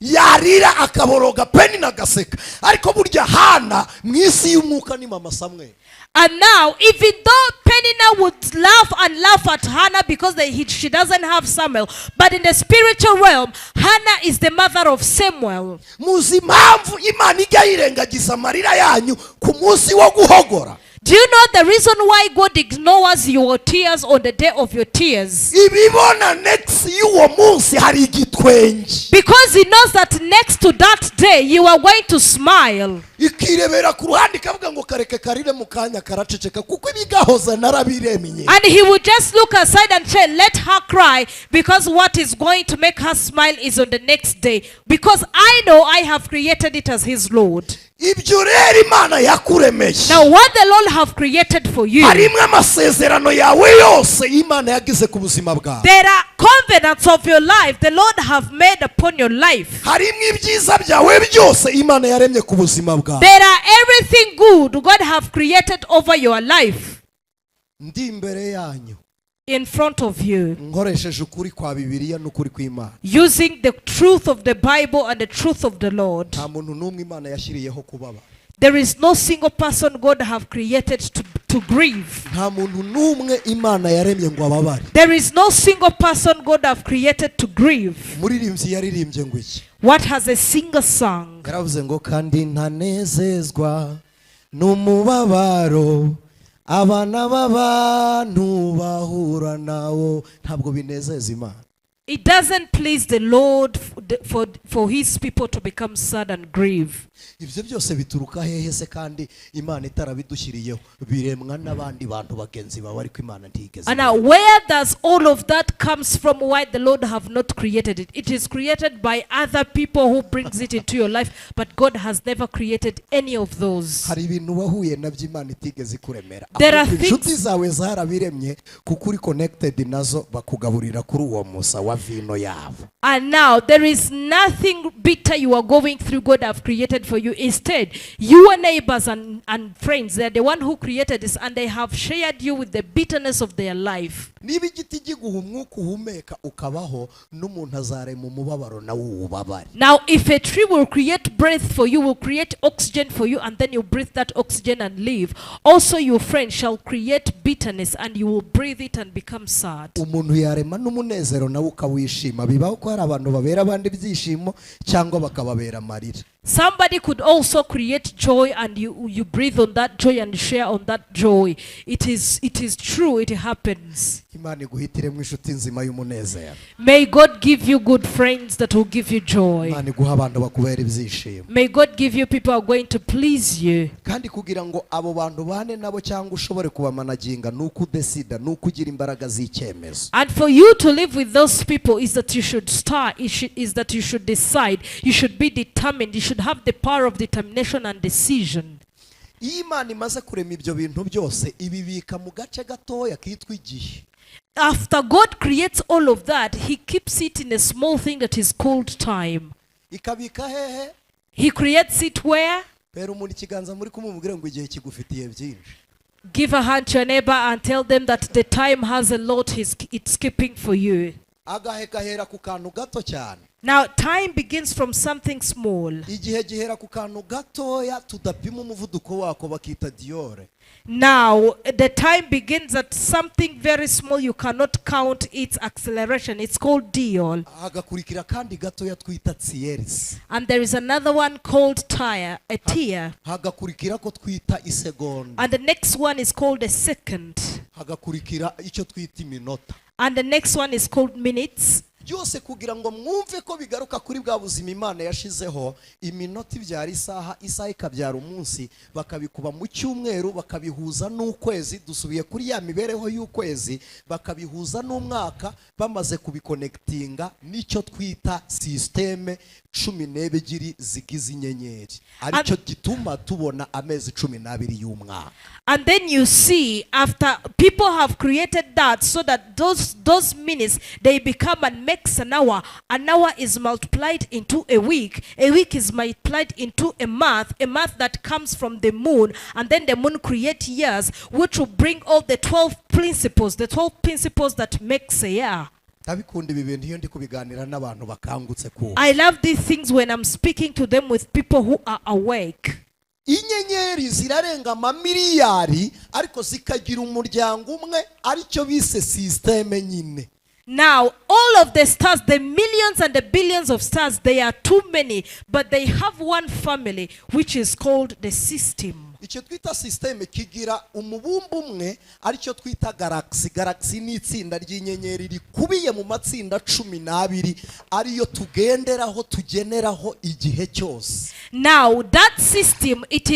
yarira akaboroga Peni nagaseka ariko burya Hana mwisi y'umwuka ni mama Samuel. And now, even though Penina would laugh at Hannah because she doesn't have Samuel, but in the spiritual realm, Hannah is the mother of Samuel. Muzi impamvu Imana ijya yirengagiza amarira yanyu ku munsi wo guhogora. Do you know the reason why God ignores your tears on the day of your tears? Ibibona next y'uwo munsi hari igitwenge. Because he knows that next to that day you are going to smile. Ikirebera ku ruhande ikavuga ngo kareke karire mu kanya karaceceka kuko ibigahoza narabiremye. And he would just look aside and say, let her cry, because what is going to make her smile is on the next day. Because I know I have created it as his Lord. Ibyo rero Imana yakuremeye. Now what the Lord have created for you, Harimwe amasezerano yawe yose Imana yagize ku buzima bwawe. there are covenants of your life the Lord have made upon your life. Harimwe ibyiza byawe byose Imana yaremye ku buzima bwawe. There are everything good God have created over your life. Ndi imbere yanyu In front of you, nkoresheje ukuri kwa Bibiliya n'ukuri kw'Imana. using the truth of the Bible and the truth of the Lord. Nta muntu n'umwe Imana yashyiriyeho kubaba. There is no single person God have created to grieve. Nta muntu n'umwe Imana yaremye ngo ababare. There is no single person God have created to grieve. Muririmbyi yaririmbye ngo iki? What has a singer sung? Yaravuze ngo kandi ntanezezwa n'umubabaro abana b'abantu bahura nawo ntabwo binezeza Imana. It doesn't please the Lord for his people to become sad and grieve. Ibyo byose bituruka hehe se kandi Imana itarabidushyiriyeho biremwa n'abandi bantu bagenzi bawe ariko Imana ntigeze. And now where does all of that comes from? Why the Lord have not created it? It is created by other people who brings it into your life, but God has never created any of those. Hari ibintu wahuye nabyo Imana itigeze kuremera. There are Inshuti zawe zarabiremye kuko uri connected nazo bakugaburira kuri uwo musa kunywa vino yabo. And now there is nothing bitter you are going through God have created for you. Instead, your neighbors and friends, they are the one who created this, and they have shared you with the bitterness of their life. Niba igiti giguha umwuka uhumeka ukabaho, n'umuntu azarema umubabaro nawe ubabare. Now, if a tree will create breath for you, will create oxygen for you, and then you breathe that oxygen and live, also your friend shall create bitterness, and you will breathe it and become sad. Umuntu yarema n'umunezero nawe ukawishima. Bibaho ko hari abantu babera abandi ibyishimo cyangwa bakababera amarira. Somebody could also create joy, and you breathe on that joy and share on that joy. It is true, it happens. Imana iguhitiremo inshuti nzima y'umunezero. May God give you good friends that will give you joy. Imana iguha abantu bakubera ibyishimo. May God give you people who are going to please you. Kandi kugira ngo abo bantu bane nabo cyangwa ushobore kubamanaginga nuko udesida nuko ugira imbaraga z'icyemezo. And for you to live with those people is that you should start, is that you should decide, you should be determined, you should have the power of determination and decision. Imana imaze kurema ibyo bintu byose ibibika mu gace gatoya kitwa igihe. After God creates all of that, he keeps it in a small thing that is called time. Ikabika hehe? He creates it where? Pero umuntu ikiganza muri kumubwira ngo igihe kigufitiye byinshi. Give a hand to your neighbor and tell them that the time has a lot it's keeping for you. Agahe gahera ku kantu gato cyane. Now, time begins from something small. Igihe gihera ku kantu gatoya tudapima umuvuduko wako bakita diore. Now, the time begins at something very small. You cannot count its acceleration. It's called diol. Hagakurikira kandi gatoya twita tsieris. And there is another one called a tear. Hagakurikira ko twita isegonda. And the next one is called a second. Hagakurikira icyo twita iminota. And the next one is called minutes. Byose kugira ngo mwumve ko bigaruka kuri bwa buzima Imana yashizeho, iminota ibyara isaha, isaha ikabyara umunsi, bakabikuba mu cyumweru, bakabihuza n'ukwezi, dusubiye kuri ya mibereho y'ukwezi, bakabihuza n'umwaka, bamaze kubiconnectinga n'icyo twita systeme 12 zigize inyenyeri. Aricyo gituma tubona amezi 12 y'umwaka. And then you see, after people have created that, so that those minutes, they become and makes an hour. An hour is multiplied into a week is multiplied into a month that comes from the moon, and then the moon creates years, which will bring all the 12 principles that makes a year. I love these things when I'm speaking to them with people who are awake. Inyenyeri zirarenga amamiliyari ariko zikagira umuryango umwe aricyo bise systeme nyine. Now, all of the stars, the millions and the billions of stars, they are too many, but they have one family, which is called the system. Icyo twita systeme kigira umubumbu umwe aricyo twita galaxy. Galaxy ni itsinda ry'inyenyeri rikubiye mu matsinda 12 ariyo tugenderaho tugeneraho igihe cyose. Now, that system, it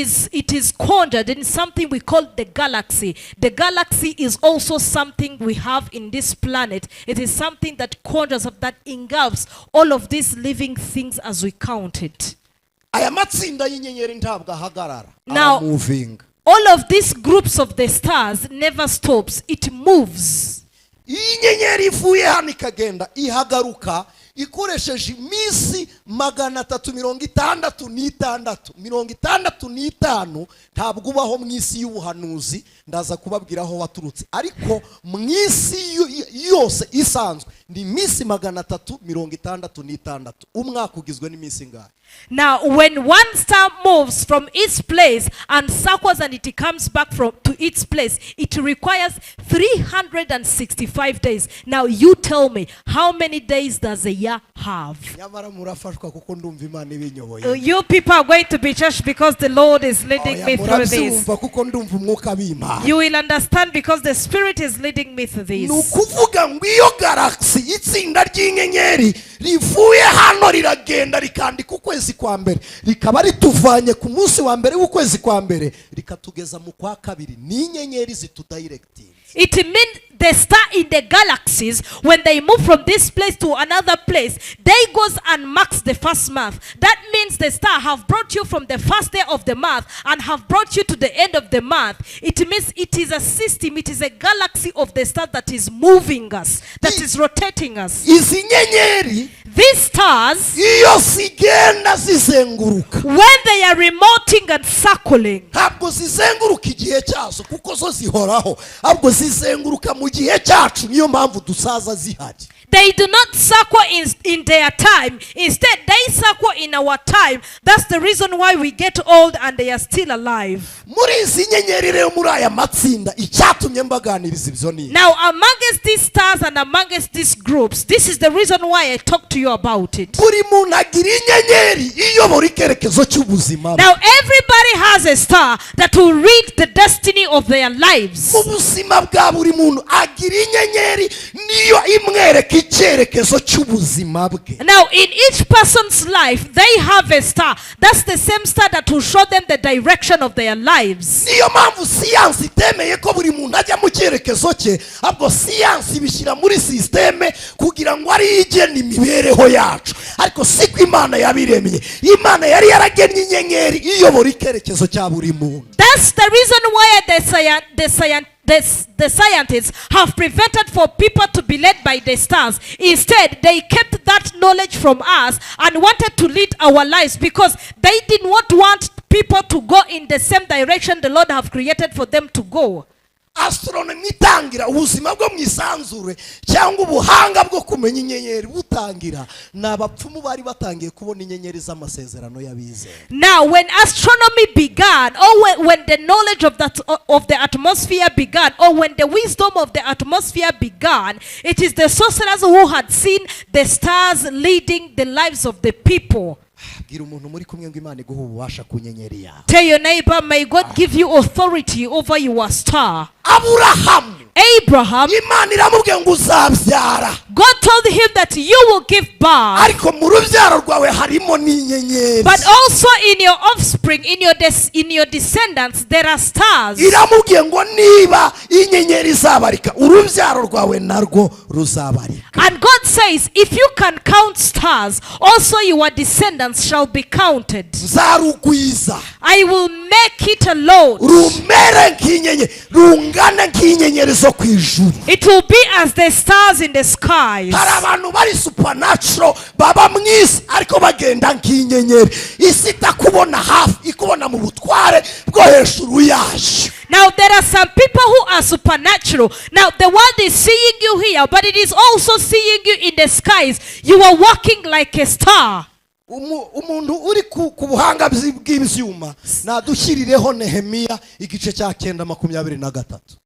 is conjured in something we call the galaxy. The galaxy is also something we have in this planet. It is something that conjures up, that engulfs all of these living things as we count it. Aya matsinda y'inyenyeri ntabwo ahagarara. Now, all of these groups of the stars never stops. It moves. Inyenyeri ivuye hano ikagenda ihagaruka ikoresheje iminsi 366 ntabwo ubaho mu isi y'ubuhanuzi, ndaza kubabwira aho waturutse, ariko mu isi yose isanzwe ni iminsi 366. Umwaka ugizwe n'iminsi ngahe? Now, when one star moves from its place and circles and it comes back to its place, it requires 365 days. Now, you tell me, how many days does a year have? You people are going to be church because the Lord is leading me through this. You will understand because the Spirit is leading me through this. Rivuye hano riragenda rikandika ukwezi kwa mbere rikaba rituvanye ku munsi wa mbere w'ukwezi kwa mbere rikatugeza mu kwa kabiri. Ni inyenyeri zitudirectinze. It means the star in the galaxies, when they move from this place to another place, they goes and marks the first month. That means the star have brought you from the first day of the month and have brought you to the end of the month. It means it is a system, it is a galaxy of the stars that is moving us, that is rotating us. Izi nyenyeri These stars, iyo zigenda zizenguruka, when they are remoting and circling, ntabwo zizenguruka igihe cyazo kuko zo zihoraho, ahubwo zizenguruka mu gihe cyacu, niyo mpamvu dusaza zihari. they do not circle in their time. Instead, they circle in our time. That's the reason why we get old and they are still alive. Muri izi nyenyeri rero, muri aya matsinda, icyatumye mbaganiriza ibyo ni Now, amongst these stars and amongst these groups, this is the reason why I talk to you about it. buri muntu agira inyenyeri iyobora icyerekezo cy'ubuzima. Now, everybody has a star that will read the destiny of their lives. Mu buzima bwa buri muntu agira inyenyeri niyo imwereka icyerekezo cy'ubuzima bwe. Now, in each person's life, they have a star. That's the same star that will show them the direction of their lives. Niyo mpamvu siyansi itemeye ko buri muntu ajya mu cyerekezo cye, ahubwo siyansi ibishyira muri sisiteme kugira ngo ari igena imibereho yacu. Ariko siko Imana yabiremye. Imana yari yaragennye inyenyeri iyobora icyerekezo cya buri muntu. That's the reason why the scientists have prevented for people to be led by the stars. Instead, they kept that knowledge from us and wanted to lead our lives because they did not want people to go in the same direction the Lord have created for them to go. Astronomy itangira, ubuzima bwo mwisanzure cyangwa ubuhanga bwo kumenya inyenyeri butangira, n'abapfumu bari batangiye kubona inyenyeri z'amasezerano y'abizera. Now, when astronomy began, or when the knowledge of the atmosphere began, or when the wisdom of the atmosphere began, it is the sorcerers who had seen the stars leading the lives of the people. Bwira umuntu muri kumwe ngo Imana iguhe ububasha ku nyenyeri yawe. Tell your neighbor, may God give you authority over your star. Abraham, Imana iramubwiye ngo uzabyara. God told him that you will give birth. Ariko mu rubyaro rwawe harimo n'inyenyeri. But also in your offspring, in your descendants, there are stars. Iramubwiye ngo niba inyenyeri zabarika, urubyaro rwawe narwo ruzabarika. And God says, if you can count stars, also your descendants shall be counted. Nzarugwiza. I will make it a load. Rumere nk'inyenyeri, rungana nk'inyenyeri zo ku ijuru. It will be as the stars in the skies. Hari abantu bari supernatural baba mwisi ariko bagenda nk'inyenyeri. Isi itakubona hafi, ikubona mu butware bwo hejuru yayo. Now there are some people who are supernatural. Now the world is seeing you here, but it is also seeing you in the skies. You are walking like a star. Umuntu uri ku buhanga bw'ibyuma nadushyirireho Nehemiya igice cya 9:23.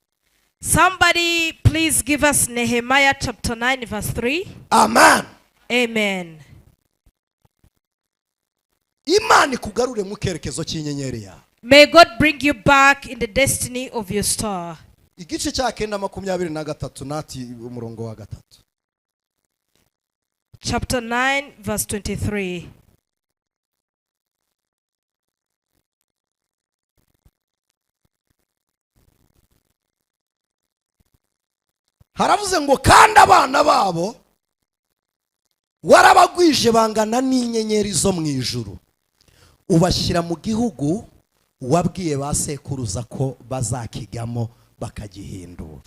Somebody please give us Nehemiah chapter 9 verse 3. Amen. Amen. Imana ikugarure mu kerekezo cy'inyenyeri yawe. May God bring you back in the destiny of your star. Igice cya 9:23 nati umurongo wa 3. Chapter 9 verse 23. Haravuze ngo kandi abana babo warabagwije bangana n'inyenyeri zo mu ijuru, ubashyira mu gihugu wabwiye ba sekuruza ko bazakigamo bakagihindura.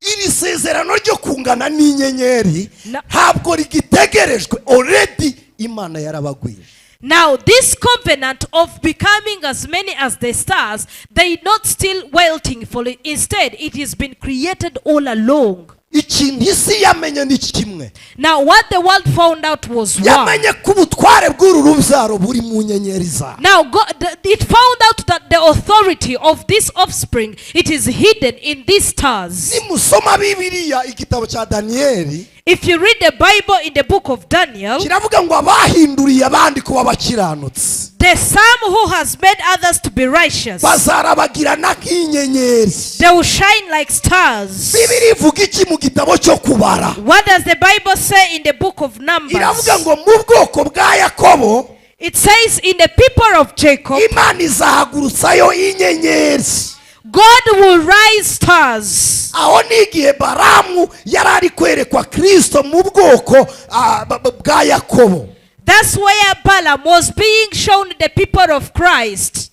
Iri sezerano ryo kungana n'inyenyeri ntabwo rigitegerejwe, already Imana yarabagwije. Now this covenant of becoming as many as the stars, they not still waiting for it. Instead, it has been created all along. Ikintu isi yamenye ni kimwe. Now what the world found out was one. Yamenye ko ubutware bw'uru rubyaro buri mu nyenyeri za. Now it found out that the authority of this offspring, it is hidden in these stars. Nimusoma Bibiliya igitabo cya Danieli, if you read the Bible in the book of Daniel, kiravuga ngo abahinduriye abandi kuba bakiranutse, the some who has made others to be righteous, bazarabagirana nk'inyenyeri. they will shine like stars. Bibiliya ivuga iki mu gitabo cyo kubara? What does the Bible say in the book of Numbers? Iravuga ngo mu bwoko bwa Yakobo, it says in the people of Jacob, Imana izahagurutsayo inyenyeri. God will rise stars. aho n'igihe Balamu yari ari kwerekwa Kristo mu bwoko bwa Yakobo. That's where Balaam was being shown the people of Christ.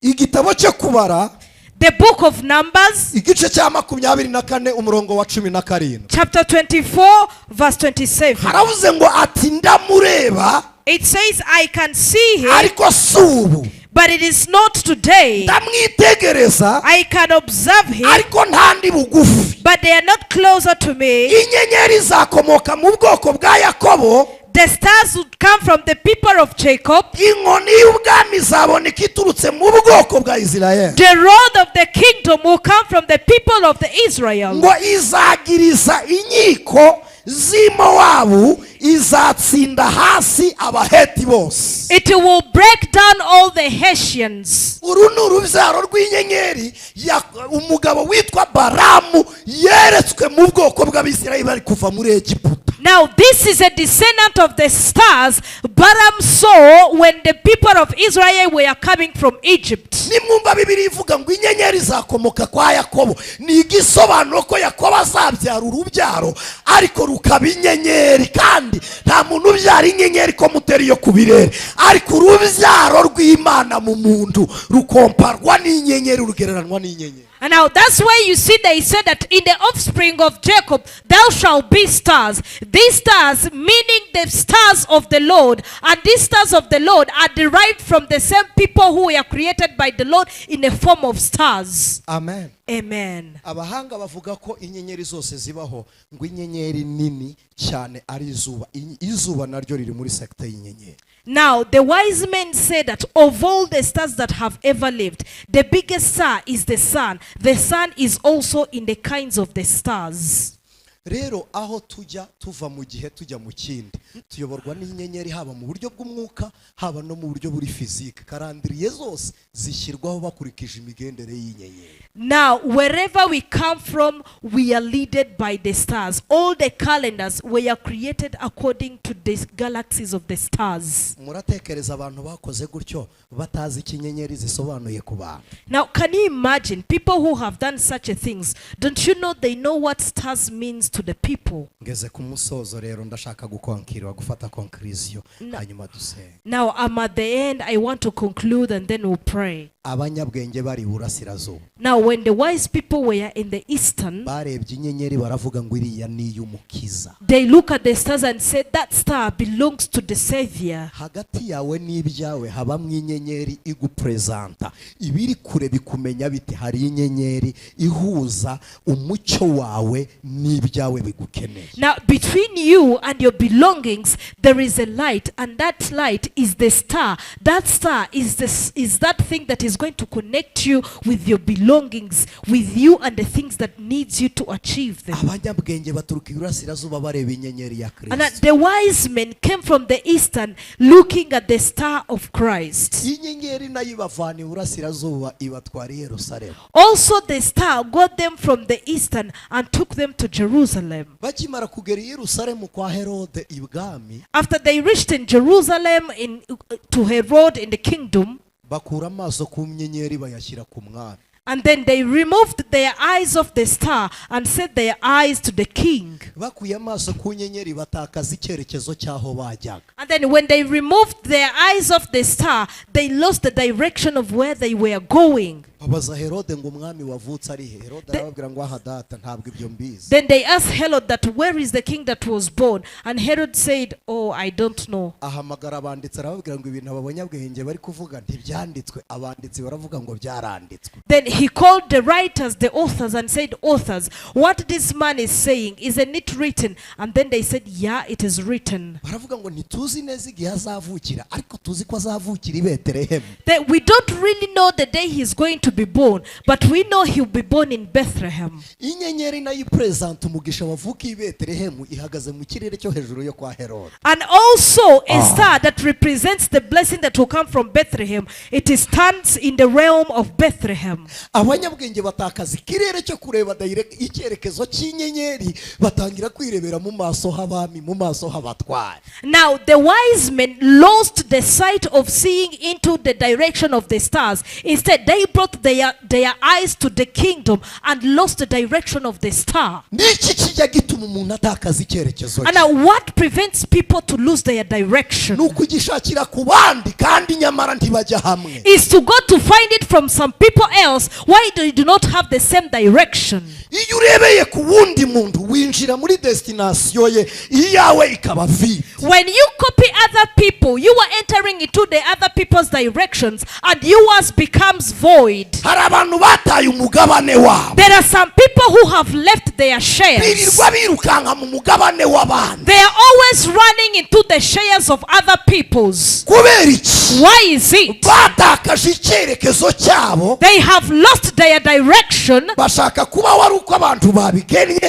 Igitabo cyo kubara The book of Numbers, igice cya 24 umurongo wa 17. chapter 24, verse 27. Haravuze ngo ati ndamureba, It says, I can see him, ariko subu. but it is not today. Ndamwitegereza, I can observe him, ariko ntandi bugufi. but they are not closer to me. Inyenyeri zakomoka mu bwoko bwa Yakobo, The stars would come from the people of Jacob. inkoni y'ubwami zaboneka iturutse mu bwoko bwa Isirayeli. The rod of the kingdom will come from the people of the Israel. Ngo izagiriza inkiko z'Imowabu, izatsinda hasi abaheti bose. It will break down all the Hessians. Uru ni urubyaro rw'inyenyeri umugabo witwa Balamu yeretswe mu bwoko bw'Abisirayeli bari kuva muri Egiputa. Now this is a descendant of the stars Balaam saw when the people of Israel were coming from Egypt. Nimwumva Bibiliya ivuga ngo inyenyeri zakomoka kwa Yakobo, ni igisobanuro ko Yakobo azabyara urubyaro ariko rukaba inyenyeri, kandi nta muntu ubyara inyenyeri ko muteri yo kubirere, ariko urubyaro rw'Imana mu muntu rukomparwa n'inyenyeri, rugereranwa n'inyenyeri. And now that's why you see they said that in the offspring of Jacob thou shalt be stars. These stars meaning the stars of the Lord, and these stars of the Lord are derived from the same people who were created by the Lord in the form of stars. Amen. Amen. Abahanga bavuga ko inyenyeri zose zibaho ngo inyenyeri nini cyane ari izuba. Izuba naryo riri muri sekte y'inyenyeri. Now the wise men say that of all the stars that have ever lived, the biggest star is the sun. The sun is also in the kinds of the stars. Rero aho tujya tuva mu gihe tujya mu kindi, tuyoborwa n'inyenyeri haba mu buryo bw'umwuka haba no mu buryo buri physique. Karandiriye zose zishyirwaho bakurikije imigendere y'inyenyeri. Now wherever we come from, we are led by the stars. All the calendars were created according to the galaxies of the stars. Muratekereza abantu bakoze gutyo batazi ikinyenyeri zisobanuye ku bantu. Now can you imagine people who have done such a things? Don't you know they know what stars means to the people? Ngeze ku musozo rero ndashaka gukonkirwa gufata conclusion hanyuma dusenge. Now I'm at the end. I want to conclude and then we'll pray. Abanyabwenge bari burasirazuba. Now when the wise people were in the eastern, barebye inyenyeri baravuga ngo iriya ni y'umukiza. they look at the stars and said that star belongs to the Savior. Hagati yawe n'ibyawe habamwe inyenyeri igupresenta. Ibiri kure bikumenya biti hari inyenyeri ihuza umucyo wawe n'ibyawe bigukeneye. Now between you and your belongings there is a light, and that light is the star. That star is that thing that is going to connect you with your belongings, with you and the things that needs you to achieve them. Abanyabwenge baturuka iburasirazuba bareba inyenyeri ya Kristo. And the wise men came from the eastern looking at the star of Christ. Inyenyeri nayo ibavana iburasirazuba ibatwara i Yerusalemu. Also the star got them from the eastern and took them to Jerusalem. Bakimara kugera i Yerusalemu kwa Herode ibwami, After they reached in Jerusalem to Herod in the kingdom, bakura amaso ku nyenyeri bayashyira ku mwami. and then they removed their eyes of the star and set their eyes to the king. Bakuye amaso ku nyenyeri batakaza icyerekezo cyaho bajyaga. And then when they removed their eyes of the star, they lost the direction of where they were going. Babaza Herode ngo umwami wavutse ari he. Herode arababwira ngo aha data ntabwo ibyo mbizi. Then they asked Herod that where is the king that was born? And Herod said, oh, I don't know. Ahamagara abanditsi arababwira ngo ibintu abanyabwenge bari kuvuga ntibyanditswe, abanditsi baravuga ngo byaranditswe. Then he called the writers, the authors, and said, authors, what this man is saying, isn't it written? And then they said, yeah, it is written. Baravuga ngo ntituzi neza igihe azavukira, ariko tuzi ko azavukira i Betelehemu. We don't really know the day he's going to be born, but we know he'll be born in Bethlehem. Inyenyeri nayo ipresenta umugisha wavukiye i Betelehemu ihagaze mu kirere cyo hejuru yo kwa Herode. And also a star that represents the blessing that will come from Bethlehem. It stands in the realm of Bethlehem. Abanyabwenge batakaza ikirere cyo kureba direct icyerekezo cy'inyenyeri batangira kwirebera mu maso h'abami, mu maso h'abatware. Now the wise men lost the sight of seeing into the direction of the stars. Instead they brought their eyes to the kingdom and lost the direction of the star. niki kijya gituma umuntu atakaza icyerekezo And what prevents people to lose their direction nukugishakira ku bandi kandi nyamara ntibajya hamwe is to go to find it from some people else. Why do you do not have the same direction? iyo urebeye ku wundi muntu winjira muri destination ye iyawe ikaba vide. When you copy other people, you are entering into the other people's directions and yours becomes void. hari abantu bataye umugabane wabo There are some people who have left their shares. birirwa birukanka mu mugabane w'abandi They are always running into the shares of other people's. kubera iki Why is it? batakaje icyerekezo cyabo They have lost their direction. bashaka kuba wari uko abantu babigennye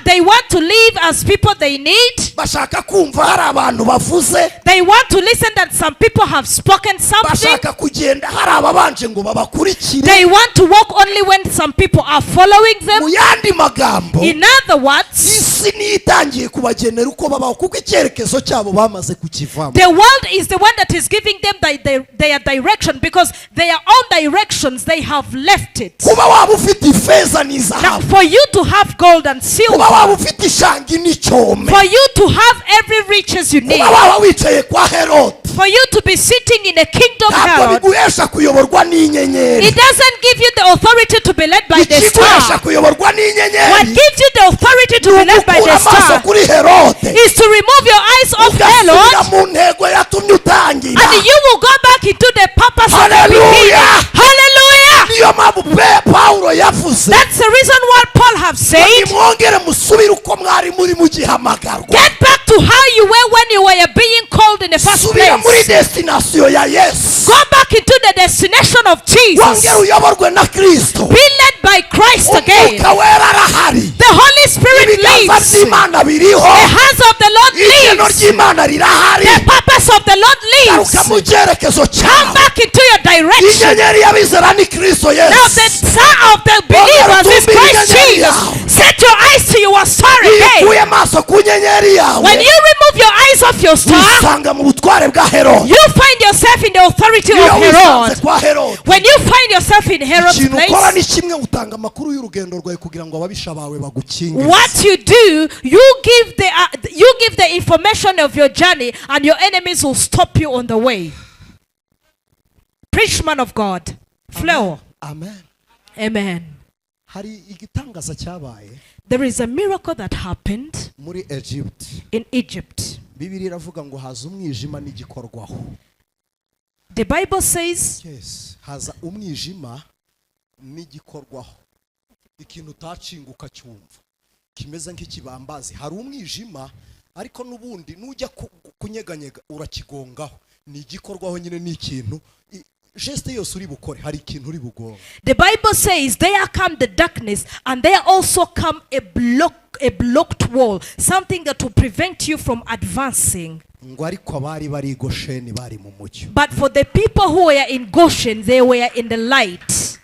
They want to live as people they need. bashaka kumva hari abantu bavuze They want to listen that some people have spoken something. bashaka kugenda hari ababanje ngo babakurikire They want to walk only when some people are following them. mu yandi magambo In other words, isi niyo itangiye kubagenera uko babaho kuko icyerekezo cyabo bamaze kukivamo. the world is the one that is giving them their direction, because their own directions they have left it. kuba waba ufite ifeza Now, n'izahabu for you to have gold and kuba waba silver, ufite ishangi n'icyome for you to have every riches you need, kuba waba wicaye kwa herode for you to be sitting in a kingdom ntabwo Herod, biguhesha kuyoborwa n'inyenyeri it doesn't give you the authority to be led by the ikiguhesha star. kuyoborwa What n'inyenyeri gives you the authority to be led by ukura the amaso star kuri herode is to remove your eyes off ugasubira Herod, mu ntego yatumye utangira and you will go back into the purpose of the Hallelujah. beginning. Hallelujah! niyo mpamvu pawulo yavuze That's the reason why Paul have said, nimwongere musubire uko mwari muri mugihamagarwa get back to how you were when you were being called in the first subira muri place. destination ya yesu Go back into the destination of Jesus. wongere uyoborwe na kristo Be led by Christ again. umwuka wera arahari The Holy Spirit ibiganza leads. by'imana biriho The hands of the Lord igeno leads. ry'imana rirahari The purpose of the Lord garuka mu leads. cyerekezo Come cyawe back into your direction. inyenyeri y'abizera ni kristo Now the yesu star of the believers is Christ Jesus. Set your eyes to your star iyo again. ukuye amaso ku nyenyeri yawe When you remove your eyes off your star, wisanga mu butware bwa herode you find yourself in the authority iyo of wisanze Herod. kwa herode When you find yourself in Herod's ikintu ukora place, ni kimwe utanga amakuru y'urugendo rwawe kugira ngo ababisha bawe bagukinge what you do, you give the information of your journey, and your enemies will stop you on the way. Preach, man of God. Fleury. amen Amen. hari igitangaza cyabaye There is a miracle that happened muri Egypt in Egypt. Bibiliya iravuga ngo haza umwijima n'igikorwaho. The Bible says, Yes, haza umwijima n'igikorwaho. Ikintu utacinguka cyumva kimeze nk'ikibambazi. Hari umwijima ariko nubundi nujya kunyeganyega urakigongaho. Ni igikorwaho nyine ni ikintu geste yose uri bukore hari ikintu uri bugonga. the Bible says, there come the darkness, and there also come a blocked wall, something that will prevent you from advancing. Ngo ariko abari bari Gosheni bari mu mucyo. But for the people who were in Goshen, they were in the light.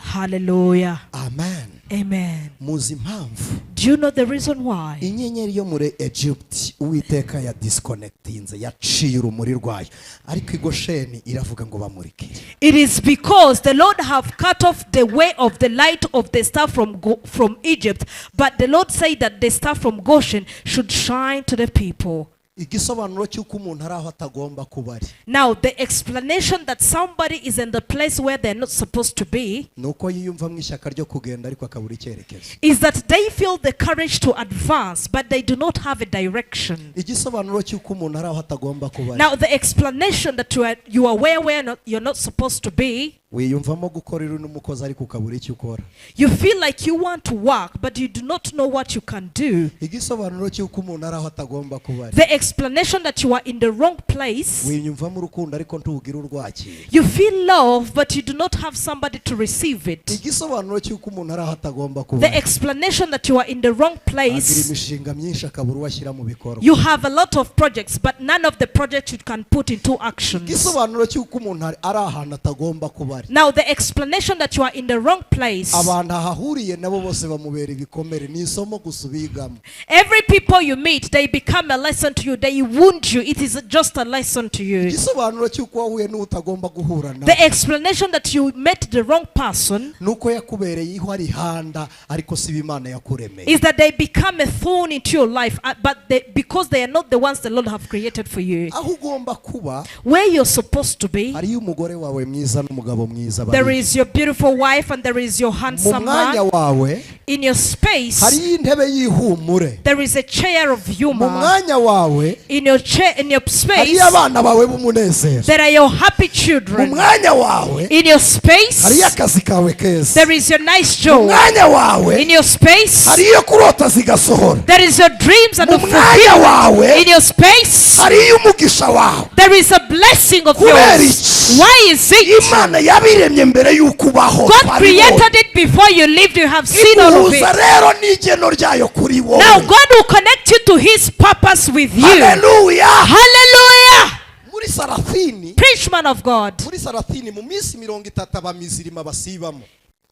Hallelujah. Amen. Amen. Muzi impamvu Do you know the reason why? inyenyeri yo muri Egypt Uwiteka ya disconnectinze yaciye urumuri rwayo ariko igosheni iravuga ngo bamurike. It is because the Lord have cut off the way of the light of the star from Egypt, but the Lord said that the star from Goshen should shine to the people. Igisobanuro cy'uko umuntu ari aho atagomba kuba ari. Now the explanation that somebody is in the place where they're not supposed to be Nuko yiyumva mu ishyaka ryo kugenda ariko akabura icyerekezo. is that they feel the courage to advance, but they do not have a direction. Igisobanuro cy'uko umuntu ari aho atagomba kuba ari. Now the explanation that you are where you're not supposed to be, wiyumvamo gukorera n'umukozi ariko ukabura icyo ukora. you feel like you want to work, but you do not know what you can do. Igisobanuro cy'uko umuntu ari aho atagomba kuba ari. The explanation that you are in the wrong place, wiyumvamo urukundo ariko ntugira urwakira. you feel love, but you do not have somebody to receive it. Igisobanuro cy'uko umuntu ari aho atagomba kuba The ari. explanation that you are in the wrong Agira place, imishinga myinshi akabura uwashyira mu bikorwa. you have a lot of projects, but none of the projects you can put into action. Igisobanuro cy'uko umuntu ari ahantu atagomba kuba ari. Now the explanation that you are in the wrong place. abantu ahahuriye nabo bose bamubera ibikomere ni isomo gusubigamo. Every people you meet, they become a lesson to you. They wound you. It is just a lesson to you. igisobanuro cy'uko wahuye n'utagomba guhura nawe. The explanation that you met the wrong person nuko yakubereye iho ari handa ariko si Imana yakuremeye. is that they become a thorn into your life, but because they are not the ones the Lord have created for you. aho ugomba kuba Where you're supposed to be, hariyo umugore wawe mwiza n'umugabo mwiza. there is your beautiful wife and there is your mu handsome mwanya man. wawe In your space, hariyo intebe y'ihumure. there is a chair of mu humor. mwanya wawe In your chair, in your space, hariyo abana bawe b'umunezero. there are your happy mu children. mwanya wawe In your space, hariyo akazi kawe keza. there is your nice mu job. mwanya wawe In your space, hariyo kurota zigasohora. there is your dreams and mu the mwanya fulfillment. wawe In your space, hariyo umugisha wawe. there is a blessing of Kubera yours. iki? Why is it? Imana yabiremye mbere y'uko ubaho. God created it before you lived. You have seen all of imuhuza it. rero n'igeno ryayo kuri wowe. Now God will connect you to His purpose with you. Haleluya. Hallelujah! muri Sarafini, Preach, man of God. muri Sarafini mu minsi 30 abamizirima basibamo.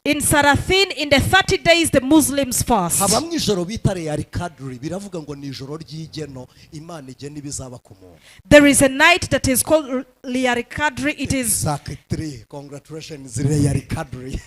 In Sarathin, in the 30 days, the Muslims fast. habamwe ijoro bita Reyari Kadri, biravuga ngo ni ijoro ry'igeno Imana igena ibizaba ku muntu. There is a night that is called Liyari Kadri. It is Sakitri, congratulations Reyari Kadri.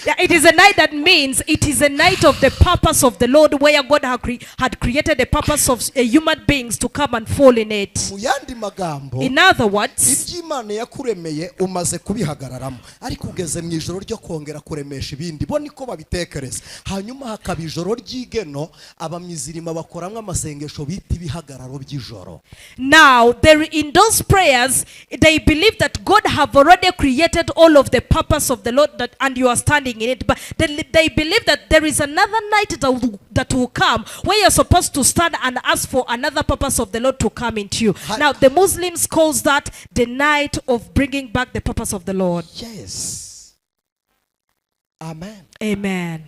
yeah, it is a night that means it is a night of the purpose of the Lord, where God had created the purpose of human beings to come and fall in it. mu yandi magambo, In other words, iby'Imana yakuremeye umaze kubihagararamo, ariko ugeze mu ijoro ryo kongera kuremesha ibindi. Bo niko babitekereza. hanyuma hakaba ijoro ry'igeno, abamizirima bakoramwe amasengesho bita ibihagararo by'ijoro. now there in those prayers, they believe that God have already created all of the purpose of the Lord, that, and you are standing in it. But they believe that there is another night that will come where you're supposed to stand and ask for another purpose of the Lord to come into you. Now the Muslims calls that the night of bringing back the purpose of the Lord. Yes. Amen. Amen.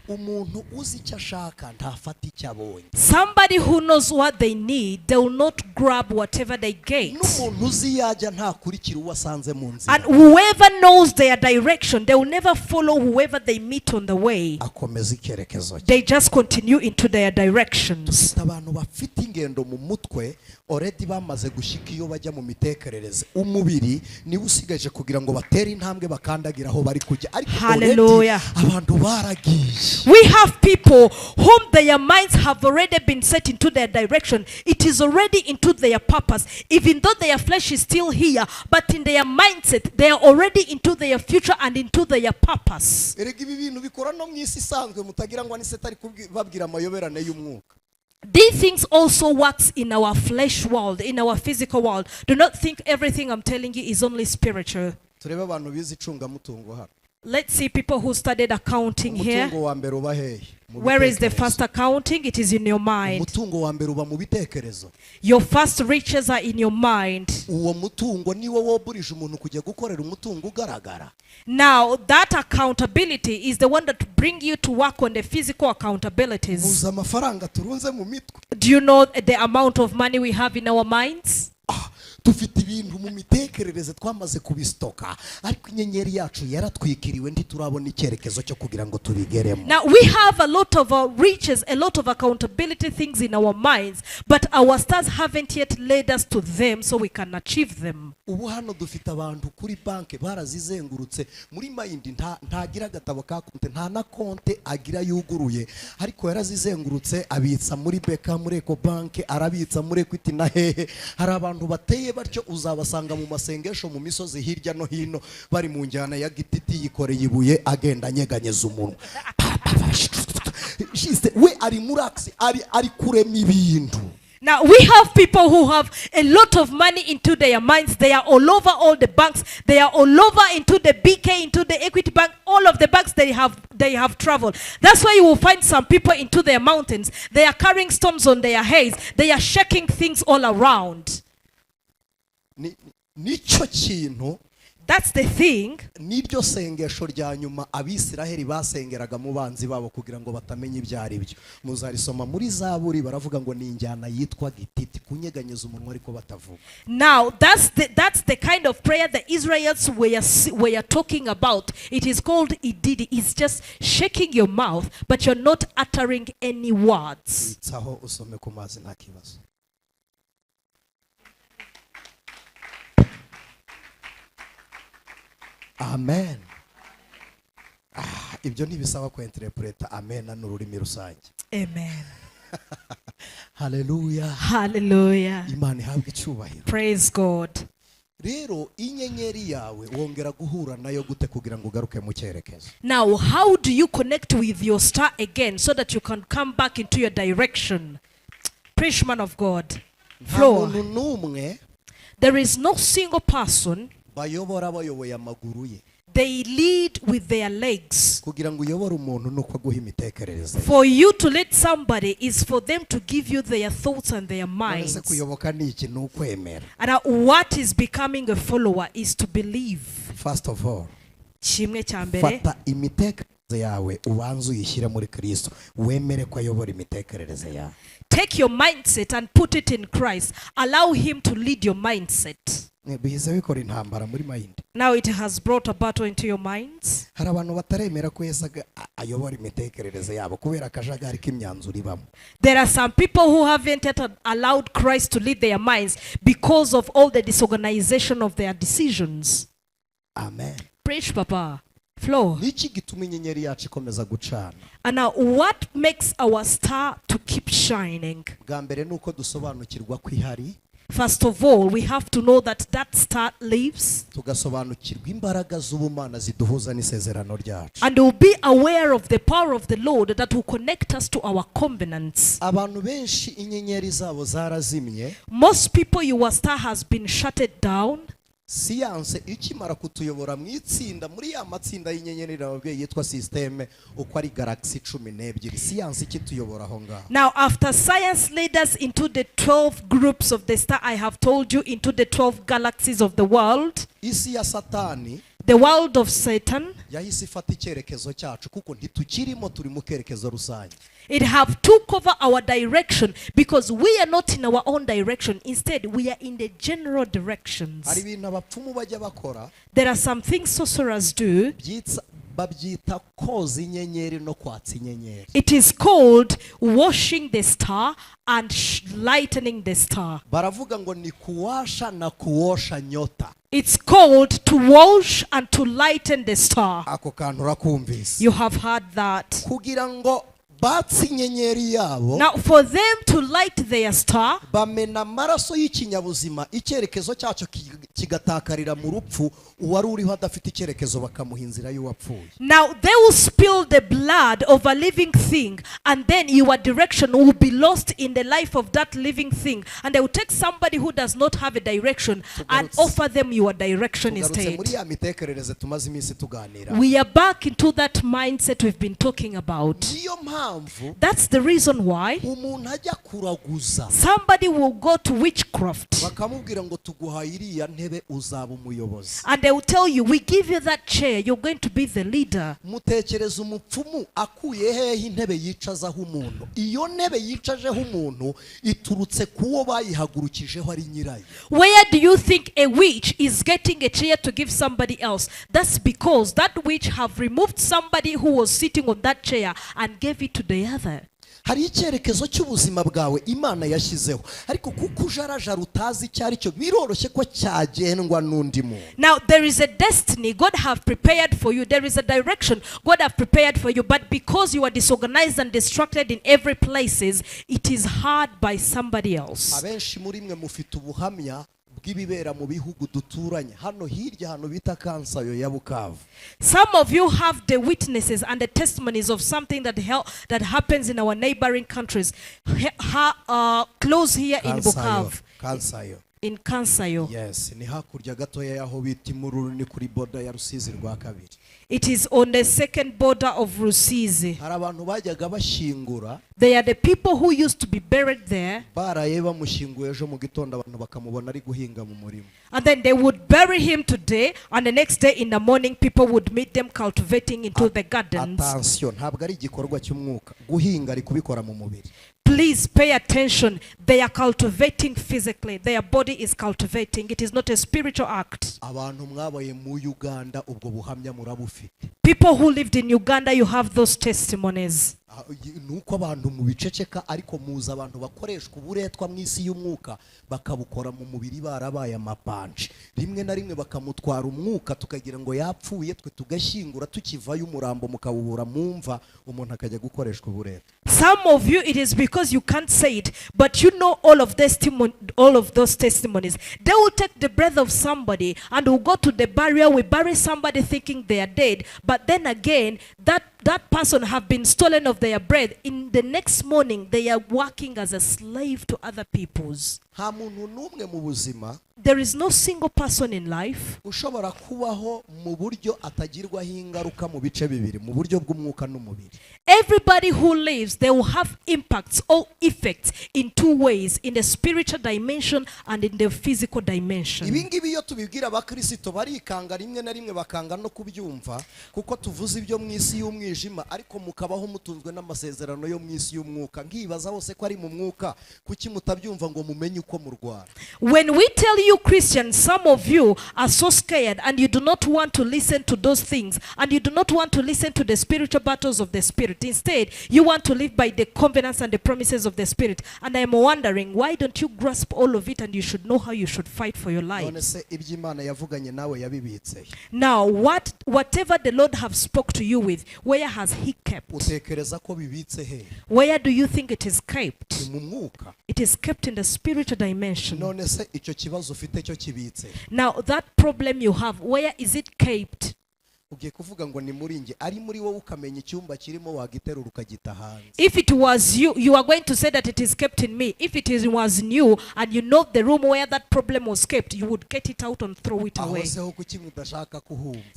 umuntu uzi icyo ashaka ntafata icyo abonye. Somebody who knows what they need, they will not grab whatever they get. n'umuntu uzi yajya ntakurikira uwo asanze mu nzira. And whoever knows their direction, they will never follow whoever they meet on the way. akomeza icyerekezo cye. They just continue into their directions. dufite abantu bafite ingendo mu mutwe already bamaze gushika iyo bajya mu mitekerereze. umubiri niwe usigaje kugira ngo batere intambwe bakandagira aho bari kujya. ariko Hallelujah. abantu baragiye. We have people whom their minds have already been set into their direction. It is already into their purpose. Even though their flesh is still here, but in their mindset, they are already into their future and into their purpose. erega ibi bintu bikora no mu isi isanzwe mutagira ngo ANICET ari babwira amayoberane y'umwuka. These things also works in our flesh world, in our physical world. Do not think everything I'm telling you is only spiritual. turebe abantu bize icungamutungo hano. Let's see people who studied accounting here. umutungo wa mbere uba hehe? Mu Where is the bitekerezo. first accounting? It is in your mind. umutungo wa mbere uba mu bitekerezo. Your first riches are in your mind. uwo mutungo niwo woburije umuntu kujya gukorera umutungo ugaragara. Now, that accountability is the one that bring you to work on the physical accountabilities. muzi amafaranga turunze mu mitwe. Do you know the amount of money we have in our minds? dufite ibintu mu mitekerereze twamaze kubisitoka, ariko inyenyeri yacu yaratwikiriwe ntiturabona icyerekezo cyo kugira ngo tubigeremo. Now we have a lot of riches, a lot of accountability things in our minds, but our stars haven't yet led us to them so we can achieve them. ubu hano dufite abantu kuri banke barazizengurutse muri mayindi ntagira agatabo ka konte, nta na konte agira yuguruye, ariko yarazizengurutse abitsa muri beka, muri Eco banke, arabitsa muri Equity na hehe. hari abantu bateye batyo uzabasanga mu masengesho mu misozi hirya no hino bari mu njyana ya gititi yikoreye ibuye agenda anyeganyeza umunwa. we ari murax ari kurema ibintu. Now we have people who have a lot of money into their minds. They are all over all the banks. They are all over into the BK, into the Equity Bank, all of the banks they have traveled. That's why you will find some people into their mountains. They are carrying stones on their heads. They are shaking things all around. Nicho kintu that's the thing. Niryo sengesho rya nyuma abisiraheli basengeraga mu banzi babo kugira ngo batamenya ibyari byo. Muzarisoma muri Zaburi baravuga ngo ni injyana yitwa gititi kunyeganyeza umunwa ariko batavuga. Now that's the kind of prayer the Israelites were talking about. It is called ididi. It's just shaking your mouth, but you're not uttering any words. Itsaho usome ku mazi nta kibazo. Amen. Ibyo ntibisaba ko interpreta amen n'ururimi rusange. Amen. Hallelujah. Hallelujah. Imana ihabwe icyubahiro. Praise God. Rero inyenyeri yawe wongera guhura nayo gute kugira ngo ugaruke mu cyerekezo? Now, how do you connect with your star again so that you can come back into your direction? Preach, man of God. Flow. There is no single person. Bayobora bayoboye amaguru ye. They lead with their legs. Kugira ngo uyobore umuntu nuko aguha imitekerereze. For you to lead somebody is for them to give you their thoughts and their minds. Ese kuyoboka ni iki? Ni ukwemera. And what is becoming a follower is to believe. First of all, Chimwe chambere. fata imitekerereze yawe ubanze uyishyire muri Kristo. Wemere ko ayobora imitekerereze yawe. Take your mindset and put it in Christ. Allow him to lead your mindset. Bihise bikora intambara muri mind. Now it has brought a battle into your minds. Hari abantu bataremera ko Yesu ayobora imitekerereze yabo kubera akajagari k'imyanzuro ibamo. There are some people who haven't yet allowed Christ to lead their minds because of all the disorganization of their decisions. Amen. Preach, Papa. Flow. Niki gituma inyenyeri yacu ikomeza gucana? And now what makes our star to keep shining? Bwa mbere nuko dusobanukirwa ko ihari. First of all, we have to know that that star lives. Tugasobanukirwa imbaraga z'ubumana ziduhuza n'isezerano ryacu. And we'll be aware of the power of the Lord that will connect us to our covenants. Abantu benshi inyenyeri zabo zarazimye. Most people, your star has been shutted down. Siyanse ikimara kutuyobora mu itsinda muri ya matsinda y'inyenyeri nababwiye yitwa systeme uko ari galaxy 12. Siyanse ikituyobora aho ngaho. Now after science led us into the 12 groups of the star, I have told you, into the 12 galaxies of the world. Isi ya Satani, the world of Satan, yahise ifata icyerekezo cyacu kuko ntitukirimo turi mu kerekezo rusange. it have took over our direction because we are not in our own direction. Instead, we are in the general directions. Hari ibintu abapfumu bajya bakora. There are some things sorcerers do. Babyita koza inyenyeri no kwatsa inyenyeri. It is called washing the star and lightening the star. Baravuga ngo ni kuwasha na kuosha nyota. It's called to wash and to lighten the star. Ako kantu rakumvise. You have heard that. Kugira ngo batsi inyenyeri yabo. Now for them to light their star, bamena amaraso y'ikinyabuzima icyerekezo cyacu kigatakarira mu rupfu uwari uriho adafite icyerekezo bakamuha inzira y'uwapfuye. Now they will spill the blood of a living thing, and then your direction will be lost in the life of that living thing, and they will take somebody who does not have a direction and offer them your direction instead. We are back into that mindset we've been talking about. That's the reason why somebody will go to witchcraft and they will tell you, we give you that chair, you're going to be the leader. Where do you think a witch is getting a chair to give somebody else? That's because that witch have removed somebody who was sitting on that chair and gave it to the other. Hari icyerekezo cy'ubuzima bwawe Imana yashyizeho ariko kuko ujarajara utazi icyo ari cyo biroroshye ko cyagendwa n'undi muntu. Now there is a destiny God have prepared for you. There is a direction God have prepared for you, but because you are disorganized and distracted in every places, it is hard by somebody else. Abenshi muri mwe mufite ubuhamya bw'ibibera mu bihugu duturanye hano hirya hano bita Kansayo ya Bukavu. Some of you have the witnesses and the testimonies of something that happens in our neighboring countries. Close here in Bukavu. Kansayo. In Kansayo. Yes, ni hakurya gatoya yaho bita Muri ni kuri border ya Rusizi rwa kabiri. It is on the second border of Rusizi. hari abantu bajyaga bashingura They are the people who used to be buried there. baraye bamushyinguye ejo mu gitondo abantu bakamubona ari guhinga mu murima. And then they would bury him today, and the next day in the morning, people would meet them cultivating into the gardens. Attention, ntabwo ari igikorwa cy'umwuka, guhinga ari kubikora mu mubiri. Please pay attention. They are cultivating physically. Their body is cultivating. It is not a spiritual act. Abantu mwabaye mu Uganda ubwo buhamya murabufite. People who lived in Uganda, you have those testimonies. Nuko abantu mu biceceka ariko muza abantu bakoreshwa uburetwa mu isi y'umwuka bakabukora mu mubiri barabaye amapanje. Rimwe na rimwe bakamutwara umwuka tukagira ngo yapfuye, twe tugashyingura tukivayo umurambo mukawubura mumva umuntu akajya gukoreshwa uburetwa. Some of you, it is because you can't say it, but you know all of those testimonies. They will take the breath of somebody and will go to the burial. We bury somebody thinking they are dead, but then again, that person have been stolen of their breath. In the next morning, they are working as a slave to other people's. Nta muntu n'umwe mu buzima There is no single person in life ushobora kubaho mu buryo atagirwaho ingaruka mu bice bibiri, mu buryo bw'umwuka n'umubiri. Everybody who lives, they will have impacts or effects in two ways, in the spiritual dimension and in the physical dimension. Ibi ngibi iyo tubibwira abakristo barikanga rimwe na rimwe bakanga no kubyumva kuko tuvuze ibyo mu isi y'umwijima ariko mukabaho mutunzwe n'amasezerano yo mu isi y'umwuka. Nkibaza hose ko ari mu mwuka kuki mutabyumva ngo mumenye uko murwara. When we tell you Christians, some of you are so scared and you do not want to listen to those things and you do not want to listen to the spiritual battles of the Spirit. Instead, you want to live by the covenants and the promises of the Spirit. And I am wondering, why don't you grasp all of it and you should know how you should fight for your life? Now, whatever the Lord have spoke to you with, where has He kept? Where do you think it is kept? It is kept in the spiritual dimension. Now, that problem you have, where is it kept? If it was you, you are going to say that it is kept in me. If it was new and you know the room where that problem was kept, you would get it out and throw it away.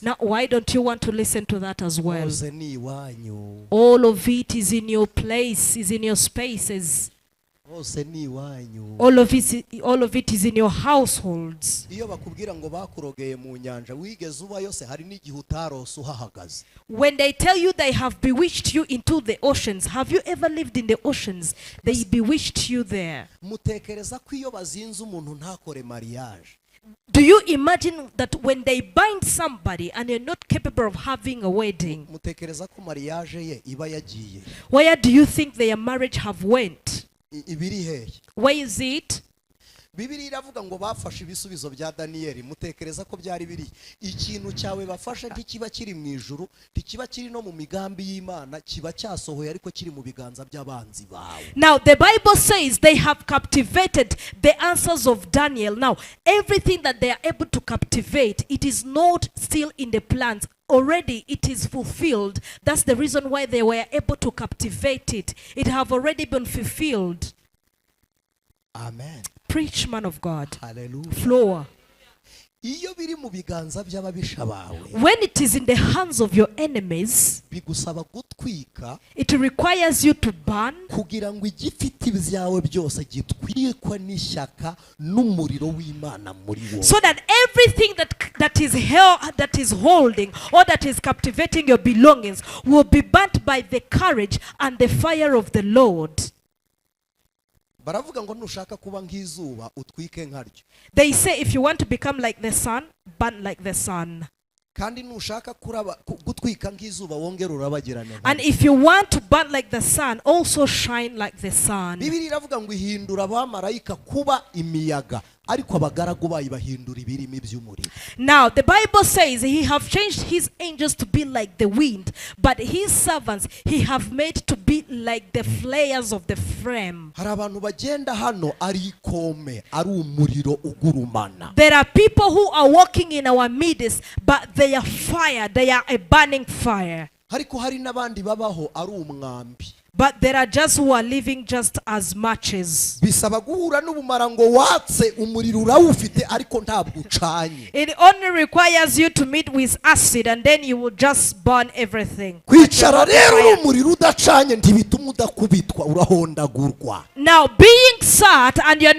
Now, why don't you want to listen to that as well? All of it is in your place, is in your spaces. All of it is in your households. When they tell you they have bewitched you into the oceans, have you ever lived in the oceans? They bewitched you there. Do you imagine that when they bind somebody and you're not capable of having a wedding, where do you think their marriage have went? Where is it? Bibiri iravuga ngo bafashe ibisubizo bya Daniel mutekereza ko byari biri ikintu cyawe bafashe ntikiba kiri mu ijuru ntikiba kiri no mu migambi y'Imana kiba cyasohoye ariko kiri mu biganza by'abanzi bawe. Now the Bible says they have captivated the answers of Daniel. Now everything that they are able to captivate, it is not still in the plans. Already it is fulfilled. That's the reason why they were able to captivate it. It have already been fulfilled. Amen. Preach, man of God. Hallelujah. Floor. Iyo biri mu biganza by'ababisha bawe, when it is in the hands of your enemies, bigusaba gutwika, it requires you to burn, kugira ngo igifite byawe byose gitwikwa n'ishyaka n'umuriro w'Imana muri wowe. So that everything that is holding or that is captivating your belongings will be burnt by the courage and the fire of the Lord. Baravuga ngo nushaka kuba nk'izuba utwike nkaryo. They say if you want to become like the sun, burn like the sun. Kandi nushaka gutwika nk'izuba wongera urabagirane. And if you want to burn like the sun, also shine like the sun. Bibiri iravuga ngo ihindura abamarayika kuba imiyaga ariko abagaragu bayi bahindura ibirimi by'umuriro. Now the Bible says he have changed his angels to be like the wind, but his servants he have made to be like the flares of the flame. Hari abantu bagenda hano ari ikome ari umuriro ugurumana. There are people who are walking in our midst, but they are fire, they are a burning fire. Ariko hari n'abandi babaho ari umwambi. But there are just who are living just as matches. bisaba guhura n'ubumara ngo watse umuriro urawufite ariko ntabwo ucanye. It only requires you to meet with acid and then you will just burn everything. Kwicara rero umuriro udacanye ntibituma udakubitwa urahondagurwa. Now being sat and you're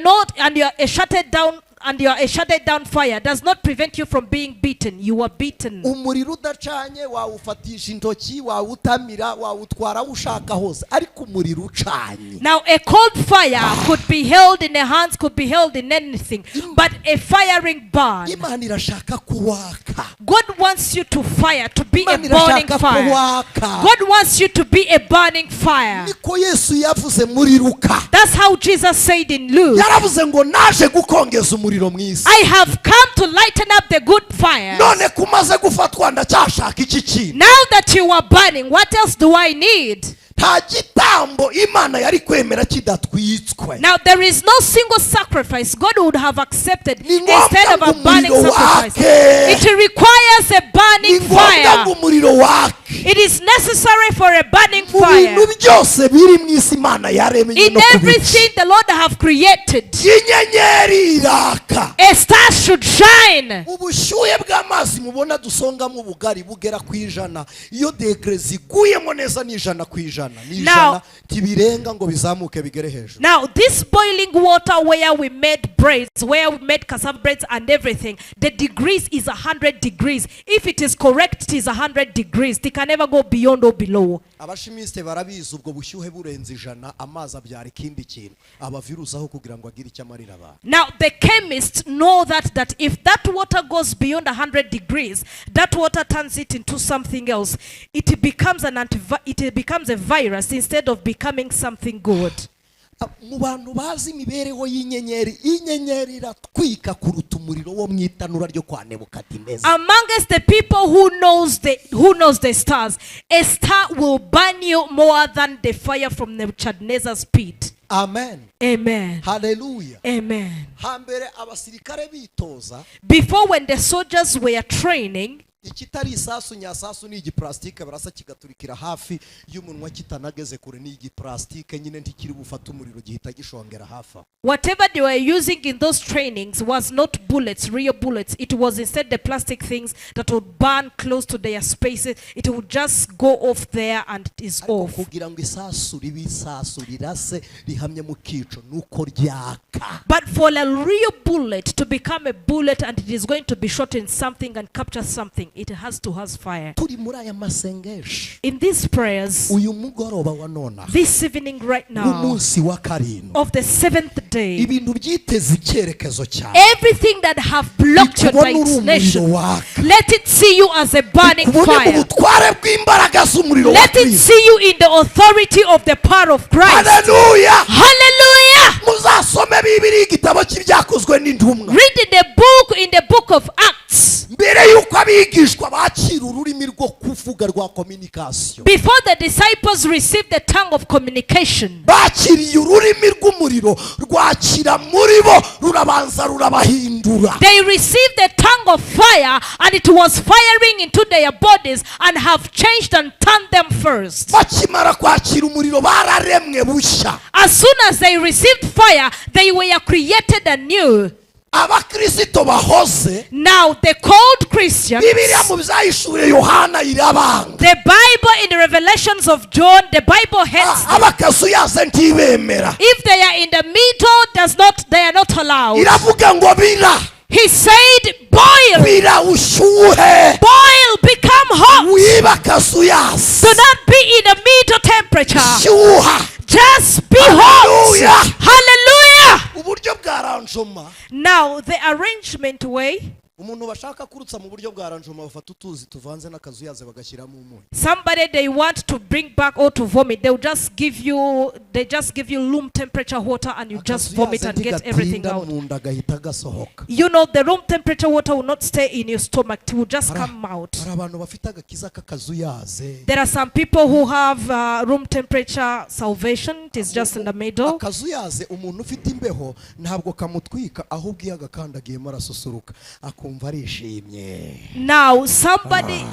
a shutted down fire does not prevent you from being beaten. You are beaten. Umuriro udacanye wawufatisha intoki wawutamira wawutwara ushaka hose ariko umuriro ucanye. Now a cold fire could be held in the hands, could be held in anything, but a firing burn. Imana irashaka kuwaka. God wants you to fire, to be a Imana burning irashaka fire. kuwaka. God wants you to be a burning fire. Niko Yesu yavuze muri Luka. That's how Jesus said in Luke. Yaravuze ngo naje gukongeza umuriro mwisi. I have come to lighten up the good fire. None kumaze gufatwa ndacyashaka iki kintu. Now that you are burning, what else do I need? Nta gitambo Imana yari kwemera kidatwitswe. Now there is no single sacrifice God would have accepted Ni ngombwa instead of a ngo burning umuriro sacrifice. wake. It requires a burning Ni ngombwa ngo fire. umuriro wake. It is necessary for a burning Mu fire. bintu byose biri mu isi Imana yaremye In no kubica. everything the Lord have created, Inyenyeri iraka. a star should shine. Ubushyuhe bw'amazi mubona dusongamo ubugari bugera ku ijana. Iyo degre ziguyemo neza ni ijana ku ijana. Ni ijana tibirenga ngo bizamuke bigere hejuru. Now this boiling water where we made breads, where we made cassava breads and everything, the degrees is 100 degrees. If it is correct, it is 100 degrees. They can never go beyond or below. Abashimiste barabizi ubwo bushyuhe burenze ijana amazi abyara ikindi kintu. Abavirusaho kugira ngo agire icyo amarira abantu. Now the chemists know that if that water goes beyond 100 degrees, that water turns it into something else. It becomes a virus instead of becoming something good. Mu bantu bazi imibereho y'inyenyeri, inyenyeri iratwika kuruta umuriro wo mwitanura ryo kwa Nebukadineza. Amongst the people who knows the stars, a star will burn you more than the fire from Nebuchadnezzar's pit. Amen. Amen. Hallelujah. Amen. Hambere abasirikare bitoza. Before, when the soldiers were training, Ikitari isasu nyasasu ni igiplastike barasa kigaturikira hafi y'umunwa kitanageze kure ni igiplastike nyine ntikiri bufata umuriro gihita gishongera hafa. Whatever they were using in those trainings was not bullets, real bullets. It was instead the plastic things that would burn close to their spaces. It would just go off there and it is off. Kugira ngo isasu ribi isasu rirase rihamye mu kico nuko ryaka. But for a real bullet to become a bullet and it is going to be shot in something and capture something, it has to have fire. Turi muri aya masengesho. In these prayers, Uyu mugoroba wa nona. this evening right now, Umunsi wa karindwi. of the 7th day, Ibintu byiteze icyerekezo cyawe. everything that have blocked your Ikubona uri destination, umuriro waka. let it see you as a burning Ikubone mu fire. butware bw'imbaraga z'umuriro wa Let it Kristo. see you in the authority of the power of Christ. Hallelujah. Hallelujah! Muzasome Bibiliya igitabo cy'ibyakozwe n'intumwa. Read in the book of Acts. Mbere yuko abigishwa bakira ururimi rwo kuvuga rwa communication. Before the disciples received the tongue of communication, Bakiriye ururimi rw'umuriro rwakira muri bo rurabanza rurabahindura. they received the tongue of fire and it was firing into their bodies and have changed and turned them first. Bakimara kwakira umuriro bararemwe bushya. As soon as they received fire, they were created anew. Abakristo bahoze Now the called Christians, Bibiliya mu byahishuriye Yohana irabanga. the Bible in the Revelations of John, the Bible hates them. Abakasu yaze ntibemera. If they are in the middle, they are not allowed. Iravuga ngo bira. He said, boil, Bira ushuhe. boil, become hot. Wiba kasu yaze. Do not be in a middle temperature. Shuha. Just be Hallelujah. hot. Hallelujah. Uburyo bwaranjoma. Now the arrangement way, Umuntu bashaka kurutsa mu buryo bwaranjoma bafata utuzi tuvanze n'akazu yaze bagashyiramo umunyu. somebody they want to bring back or to vomit, they will just give you they just give you room temperature water and you just vomit and get everything out. You know, the room temperature water will not stay in your stomach, it will just come out. There are some people who have room temperature salvation, it is just in the middle. Now somebody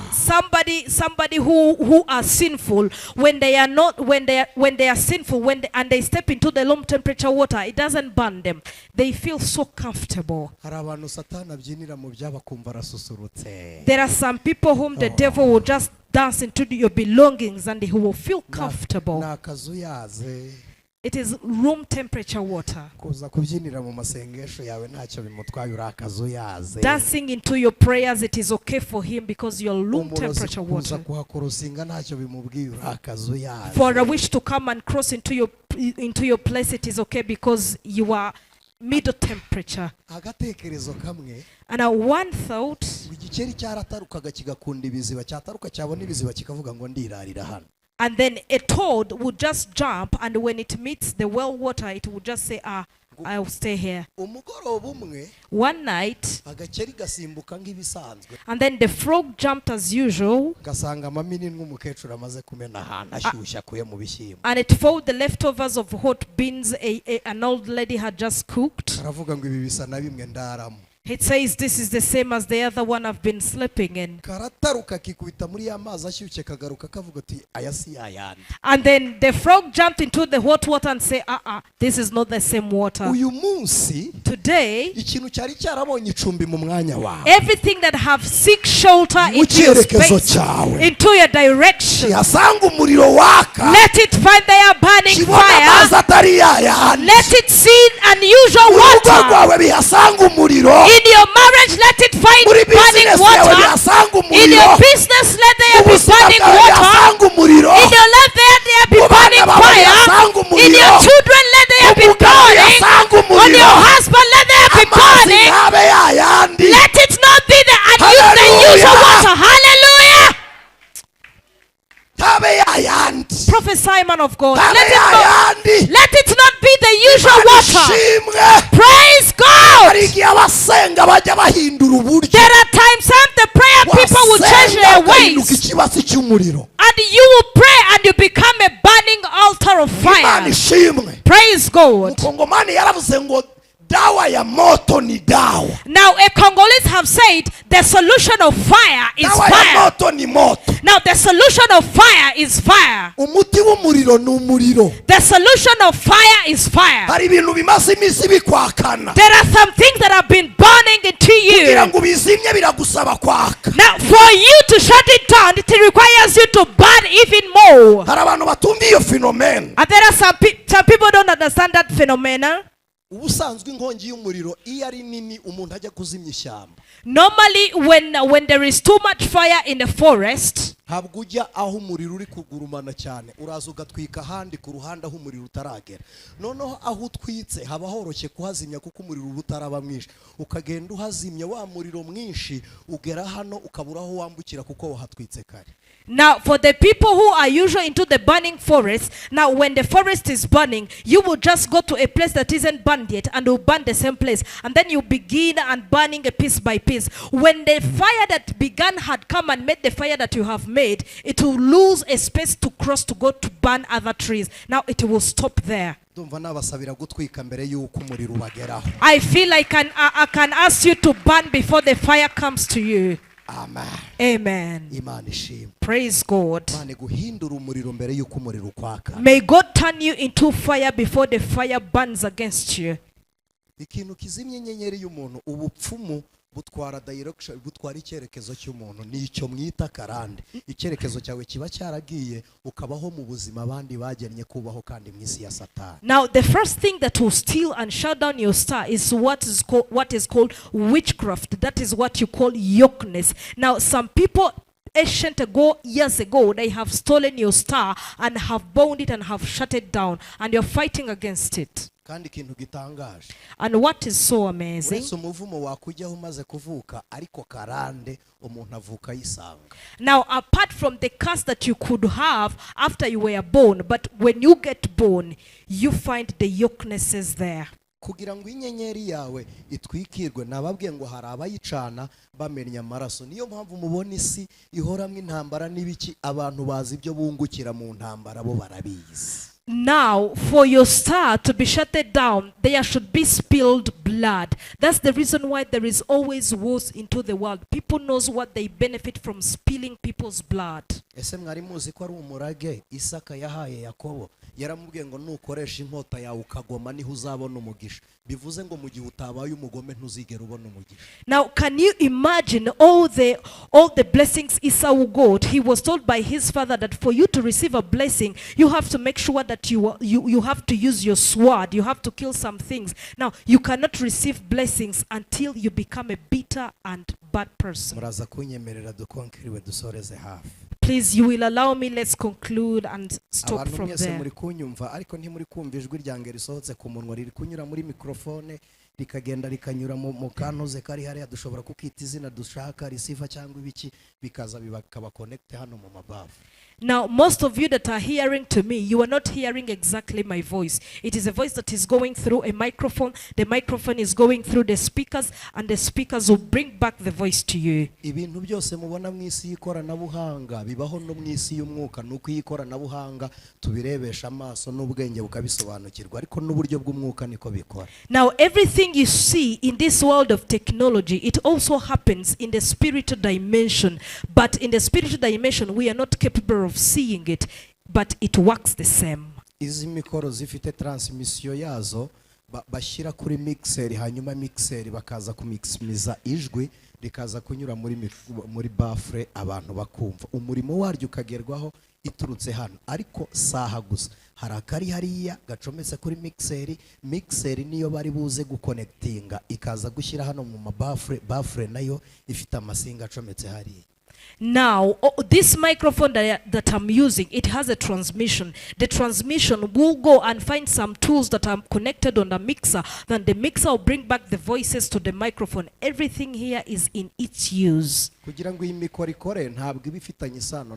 who are sinful, when they are sinful, and they step into the room temperature water, it doesn't burn them. They feel so comfortable. There are some people whom the devil will just dance into your belongings and he will feel comfortable. It is room temperature water. Dancing into your prayers, it is okay for him because you're room temperature water. For a wish to come and cross into your place, it is okay because you are middle temperature. And one thought, and then a toad would just jump, and when it meets the well water, it would just say, I'll stay here. One night, and then the frog jumped as usual, and it found the leftovers of hot beans an old lady had just cooked. It says this is the same as the other one I've been sleeping in. And then the frog jumped into the hot water and said, this is not the same water. Today, everything that have seek shelter into your space, into your direction, let it find their burning fire. Let it see unusual water. In your marriage, let it find burning water. In your business, let there be burning water. In your life, let there be burning fire. In your children, let there be burning. On your husband, let there be burning. Let it not be the unusual water. Hallelujah. Prophesy, man of God. Let it not be the usual water. Praise God. There are times when the prayer people will change their ways, and you will pray and you become a burning altar of fire. Praise God. Now a Congolese have said the solution of fire is fire. Now the solution of fire is fire. The solution of fire is fire. There are some things that have been burning into you. Now for you to shut it down, it requires you to burn even more. And there are some people don't understand that phenomenon. Normally when there is too much fire in the forest, now for the people who are usually into the burning forest, now when the forest is burning, you will just go to a place that isn't burned yet and will burn the same place, and then you begin and burning a piece by piece. When the fire that began had come and made the fire that you have made, it will lose a space to cross to go to burn other trees. Now it will stop there. I feel like I can ask you to burn before the fire comes to you. Amen. Amen. Praise God. May God turn you into fire before the fire burns against you. butwara direction, butwara icyerekezo cy'umuntu nicyo mwita karande. Icyerekezo cyawe kiba cyaragiye ukabaho mu buzima abandi bagennye kubaho kandi mu isi ya Satani. Now the first thing that will steal and shut down your star is what is called witchcraft. That is what you call yokeness. Now some people years ago, they have stolen your star and have bound it and have shut it down, and you're fighting against it. kandi ikintu gitangaje And what is so amazing, uretse umuvumo wakujyaho umaze kuvuka ariko karande umuntu avuka yisanga. now apart from the curse that you could have after you were born, but when you get born, you find the yokenesses there. Kugira ngo inyenyeri yawe itwikirwe nababwiye ngo hari abayicana bamenya amaraso. Niyo mpamvu mubona isi ihoramwe intambara n'ibiki, abantu bazi ibyo bungukira mu ntambara bo barabizi. Now, for your star to be shut down, there should be spilled blood. That's the reason why there is always wars into the world. People knows what they benefit from spilling people's blood. Ese mwari muzi ko ari umurage Isaka yahaye Yakobo? Yaramubwiye ngo nukoresha inkota yawe ukagoma niho uzabona umugisha. Bivuze ngo mu gihe utabaye umugome ntuzigera ubona umugisha. Now, can you imagine all the blessings Esau got? He was told by his father that for you to receive a blessing, you have to make sure that you have to use your sword. You have to kill some things. Now, you cannot receive blessings until you become a bitter and bad person. Muraza kunyemerera dukonkiriwe dusoreze hafi. Please, you will allow me. Let's conclude and stop Abantu from mwese there. muri kunyumva ariko ntimuri kumva ijwi ryange risohotse ku munwa riri kunyura muri mikrofone rikagenda rikanyura mu kantuze kari hariya, dushobora kukita izina dushaka receiver cyangwa ibiki bikaza bikaba connect hano mu mabavu. Now, most of you that are hearing to me, you are not hearing exactly my voice. It is a voice that is going through a microphone. The microphone is going through the speakers, and the speakers will bring back the voice to you. Ibintu byose mubona mu isi y'ikoranabuhanga bibaho no mu isi y'umwuka, nuko ikoranabuhanga tubirebesha amaso n'ubwenge bukabisobanukirwa, ariko n'uburyo bw'umwuka niko bikora. Now, everything you see in this world of technology, it also happens in the spiritual dimension. But in the spiritual dimension, we are not capable of seeing it, but it works the same. Izi mikoro zifite transmission yazo bashyira kuri mixer, hanyuma mixer bakaza kumiximiza ijwi rikaza kunyura muri bafre abantu bakumva umurimo waryo ukagerwaho iturutse hano. Ariko saha gusa hari akari hariya gacometse kuri mixer niyo bari buze guconnectinga ikaza gushyira hano mu bafre nayo ifite amasinga acometse hariya. Now, this microphone that I'm using, it has a transmission. The transmission will go and find some tools that are connected on the mixer. Then the mixer will bring back the voices to the microphone. Everything here is in its use. Kugira ngo iyi mikoro ikore ntabwo ibifitanye isano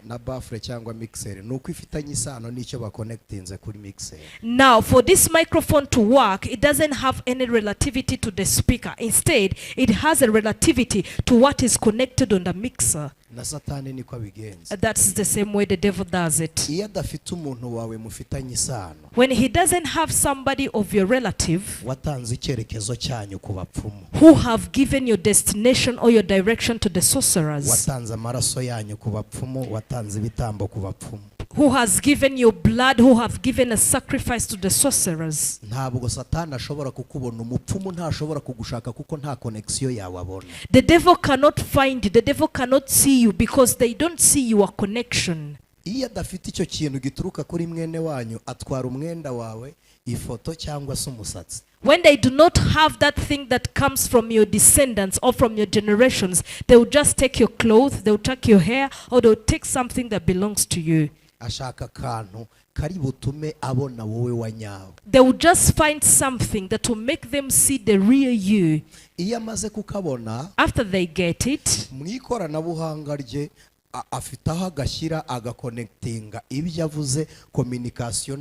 na bafre cyangwa mixer, nuko ifitanye isano n'icyo baconnectinze kuri mixer. Now, for this microphone to work, it doesn't have any relativity to the speaker. Instead, it has a relativity to what is connected on the mixer. Na Satani niko abigenza. That's the same way the devil does it. Iyo adafite umuntu wawe mufitanye isano, When he doesn't have somebody of your relative watanze icyerekezo cyanyu ku bapfumu, who have given your destination or your direction to the sorcerers, watanze amaraso yanyu ku bapfumu, watanze ibitambo ku bapfumu, who has given your blood, who have given a sacrifice to the sorcerers, ntabwo Satani ashobora kukubona. Umupfumu ntashobora kugushaka kuko nta connection yawe abona. the devil cannot find you, the devil cannot see you because they don't see your connection. Iyo adafite icyo kintu gituruka kuri mwene wanyu, atwara umwenda wawe, ifoto cyangwa se umusatsi. When they do not have that thing that comes from your descendants or from your generations, they will just take your clothes, they will take your hair, or they will take something that belongs to you. Ashaka kantu kari butume abona wowe wanyawe. They will just find something that will make them see the real you. Iyo amaze kukabona, After they get it, mu ikoranabuhanga rye afite aho agashyira agakonectinga ibyo avuze, communication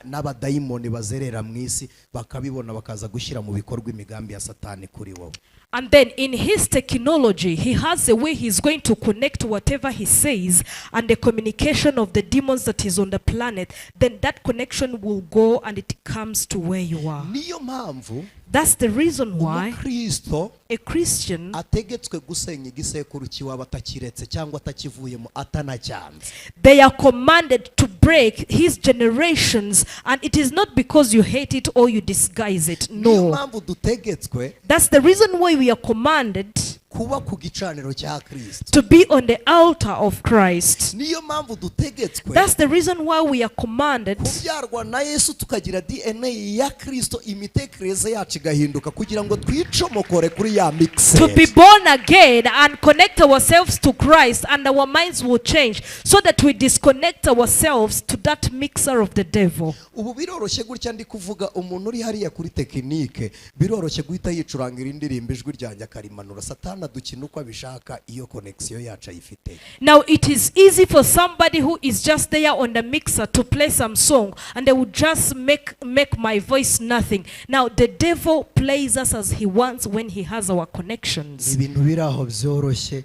n'abadayimoni bazerera mu isi bakabibona bakaza gushyira mu bikorwa imigambi ya Satani kuri wowe. and then in his technology, he has a way he's going to connect whatever he says and the communication of the demons that is on the planet. Then that connection will go and it comes to where you are. Niyo mpamvu That's the reason why Kristo a Christian, ategetswe gusenya igisekuru kiwaba atakiretse cyangwa atakivuyemo atanacyanze. they are commanded to break his generations, and it is not because you hate it or you disguise it. Niyo No. mpamvu dutegetswe That's the reason why we are commanded kuba ku gicaniro cya Kristo. To be on the altar of Christ. Niyo mpamvu dutegetswe. That's the reason why we are commanded kubyarwa na Yesu tukagira DNA ya Kristo, imitekerereze yacu igahinduka kugira ngo twicomokore kuri ya mixer. to be born again and connect ourselves to Christ, and our minds will change so that we disconnect ourselves to that mixer of the devil. Ubu biroroshye gutya ndi kuvuga umuntu uri hariya kuri tekinike, biroroshye guhita yicurangira indirimbo ijwi ryanjye akarimanura. Satana dukina uko abishaka iyo connection yacu ayifite. Now it is easy for somebody who is just there on the mixer to play some song and they would just make my voice nothing. Now the devil plays us as he wants when he has our connections. Ibintu biraho byoroshye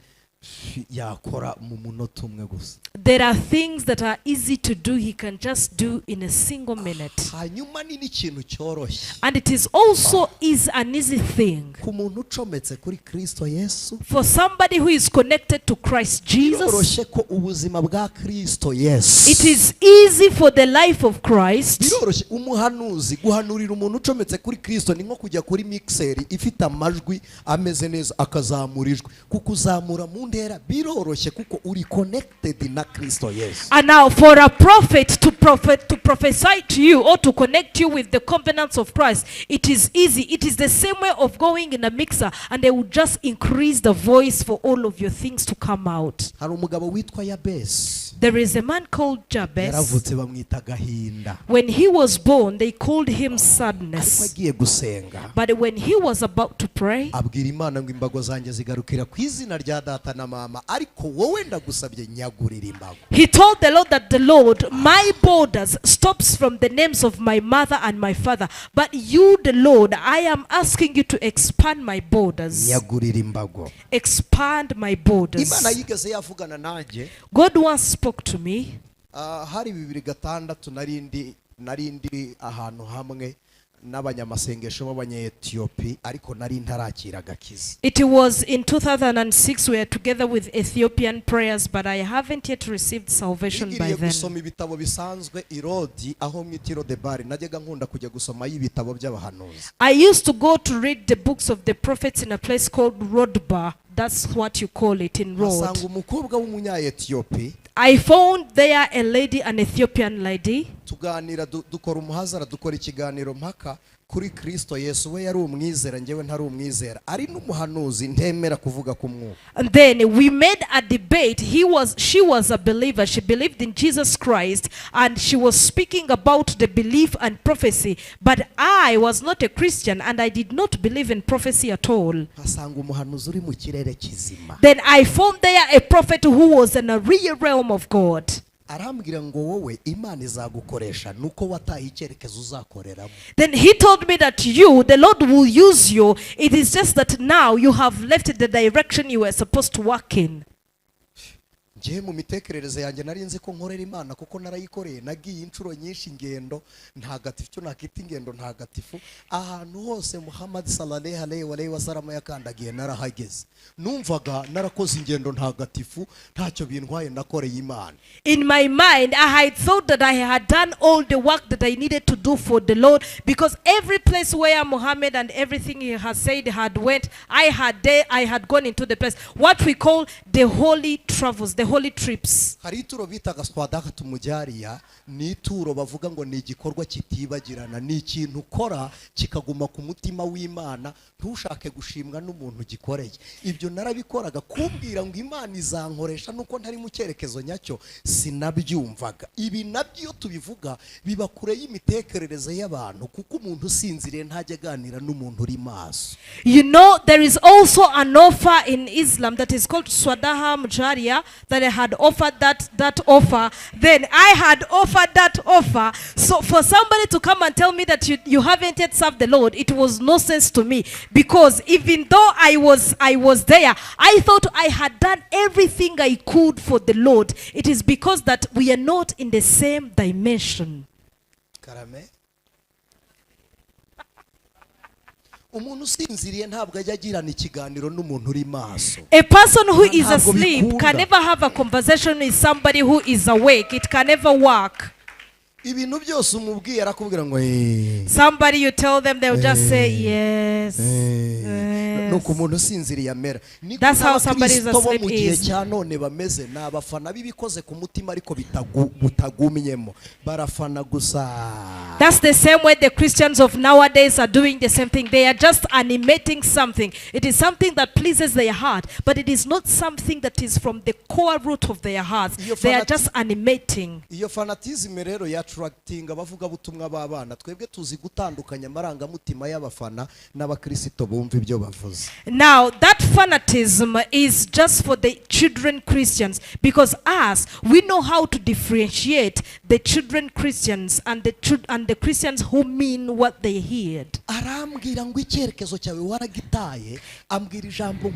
yakora mu munota umwe gusa. There are things that are easy to do, he can just do in a single minute. Hanyuma ni ikintu cyoroshye. And it is also an easy thing Ku muntu ucometse kuri Kristo Yesu, for somebody who is connected to Christ Jesus. biroroshye ko ubuzima bwa Kristo Yesu. It is easy for the life of Christ. Biroroshye umuhanuzi guhanurira umuntu ucometse kuri Kristo ni nko kujya kuri mixer ifite amajwi ameze neza akazamurijwe. Kukuzamura mu ndera biroroshye kuko uri connected na Kristo Yesu. And now for a prophet to prophesy to you or to connect you with the covenants of Christ, it is easy. It is the same way of going in a mixer and they will just increase the voice for all of your things to come out. Hari umugabo witwa Yabesi. There is a man called Jabez. Yaravutse bamwita gahinda. When he was born, they called him Ariko sadness. agiye gusenga, But when he was about to pray, abwira Imana ngo imbago zanjye zigarukira ku izina rya data na mama, ariko wowe ndagusabye nyagurira imbago. he told the Lord that the Lord, my borders stops from the names of my mother and my father. But you, the Lord, I am asking you to expand my borders. Nyagurira imbago. Expand my borders. Imana yigeze yavugana nanjye. God once spoke to me. Hari 2006 narindi ahantu hamwe n'abanyamasengesho b'abanyetiyopi, ariko nari ntarakira agakiza. It was in 2006 we were together with Ethiopian prayers, but I haven't yet received salvation by Nigiriye then. gusoma ibitabo bisanzwe irodi aho mwitiro de bari, najyaga nkunda kujya gusoma y'ibitabo by'abahanuzi. I used to go to read the books of the prophets in a place called Rodbar. That's what you call it in Rod. Asanga umukobwa w'umunya-Etiyopi. I found there a lady, an Ethiopian lady. Tuganira dukora umuhazara, dukora ikiganiro mpaka kuri Kristo Yesu. We yari umwizera, njyewe ntari umwizera, ari n'umuhanuzi ntemera kuvuga ku mwuka. And then we made a debate. She was a believer. She believed in Jesus Christ and she was speaking about the belief and prophecy. But I was not a Christian and I did not believe in prophecy at all. Asanga umuhanuzi uri mu kirere kizima. Then I found there a prophet who was in a real realm of God. Arambwira ngo wowe Imana izagukoresha nuko wataye icyerekezo uzakoreramo. Then he told me that you, the Lord will use you. It is just that now you have left the direction you were supposed to work in. Ngiye mu mitekerereze yanjye nari nzi ko nkorera Imana kuko narayikoreye, nagiye inshuro nyinshi ingendo ntagatifu, cyo nakita ingendo ntagatifu, ahantu hose Muhammad sallallahu alaihi wasallam yakandagiye narahageze. Numvaga narakoze ingendo ntagatifu, ntacyo bintwaye nakoreye Imana. In my mind, I had thought that I had done all the work that I needed to do for the Lord, because every place where Muhammad and everything he has said had went, I had gone into the place, what we call the holy travels, the holy trips. Hari ituro bitaga swadaka tumujariya, ni ituro bavuga ngo ni igikorwa kitibagirana, ni ikintu ukora kikaguma ku mutima w'Imana, ntushake gushimwa n'umuntu gikoreye. Ibyo narabikoraga, kumbwira ngo Imana izankoresha nuko ntari mu cyerekezo nyacyo sinabyumvaga. Ibi nabyo tubivuga biba kure y'imitekerereze y'abantu, kuko umuntu usinziriye ntajya aganira n'umuntu uri maso. You know, there is also an offer in Islam that is called Swadaha Mujariya, that I had offered that offer. Then I had offered that offer. So for somebody to come and tell me that you haven't yet served the Lord, it was no sense to me, because even though I was there, I thought I had done everything I could for the Lord. It is because that we are not in the same dimension. Karame. Umuntu usinziriye ntabwo ajya agirana ikiganiro n'umuntu uri maso. A person who is asleep can never have a conversation with somebody who is awake. It can never work. ibintu byose umubwiye arakubwira ngo Somebody you tell them, they'll just say yes. nuko umuntu usinziriye amera. That's how somebody is asleep mu gihe is. cya none bameze ni abafana b'ibikoze ku mutima ariko bitagumyemo barafana gusa. That's the same way the Christians of nowadays are doing the same thing. They are just animating something. It is something that pleases their heart, but it is not something that is from the core root of their hearts. They are just animating. Iyo fanatism rero ya attracting abavuga butumwa b'abana, twebwe tuzi gutandukanya amarangamutima y'abafana n'abakristo bumva ibyo bavuze. Now that fanatism is just for the children Christians, because us, we know how to differentiate the children Christians and the Christians who mean what they heard. Arambwira ngo icyerekezo cyawe waragitaye, ambwira ijambo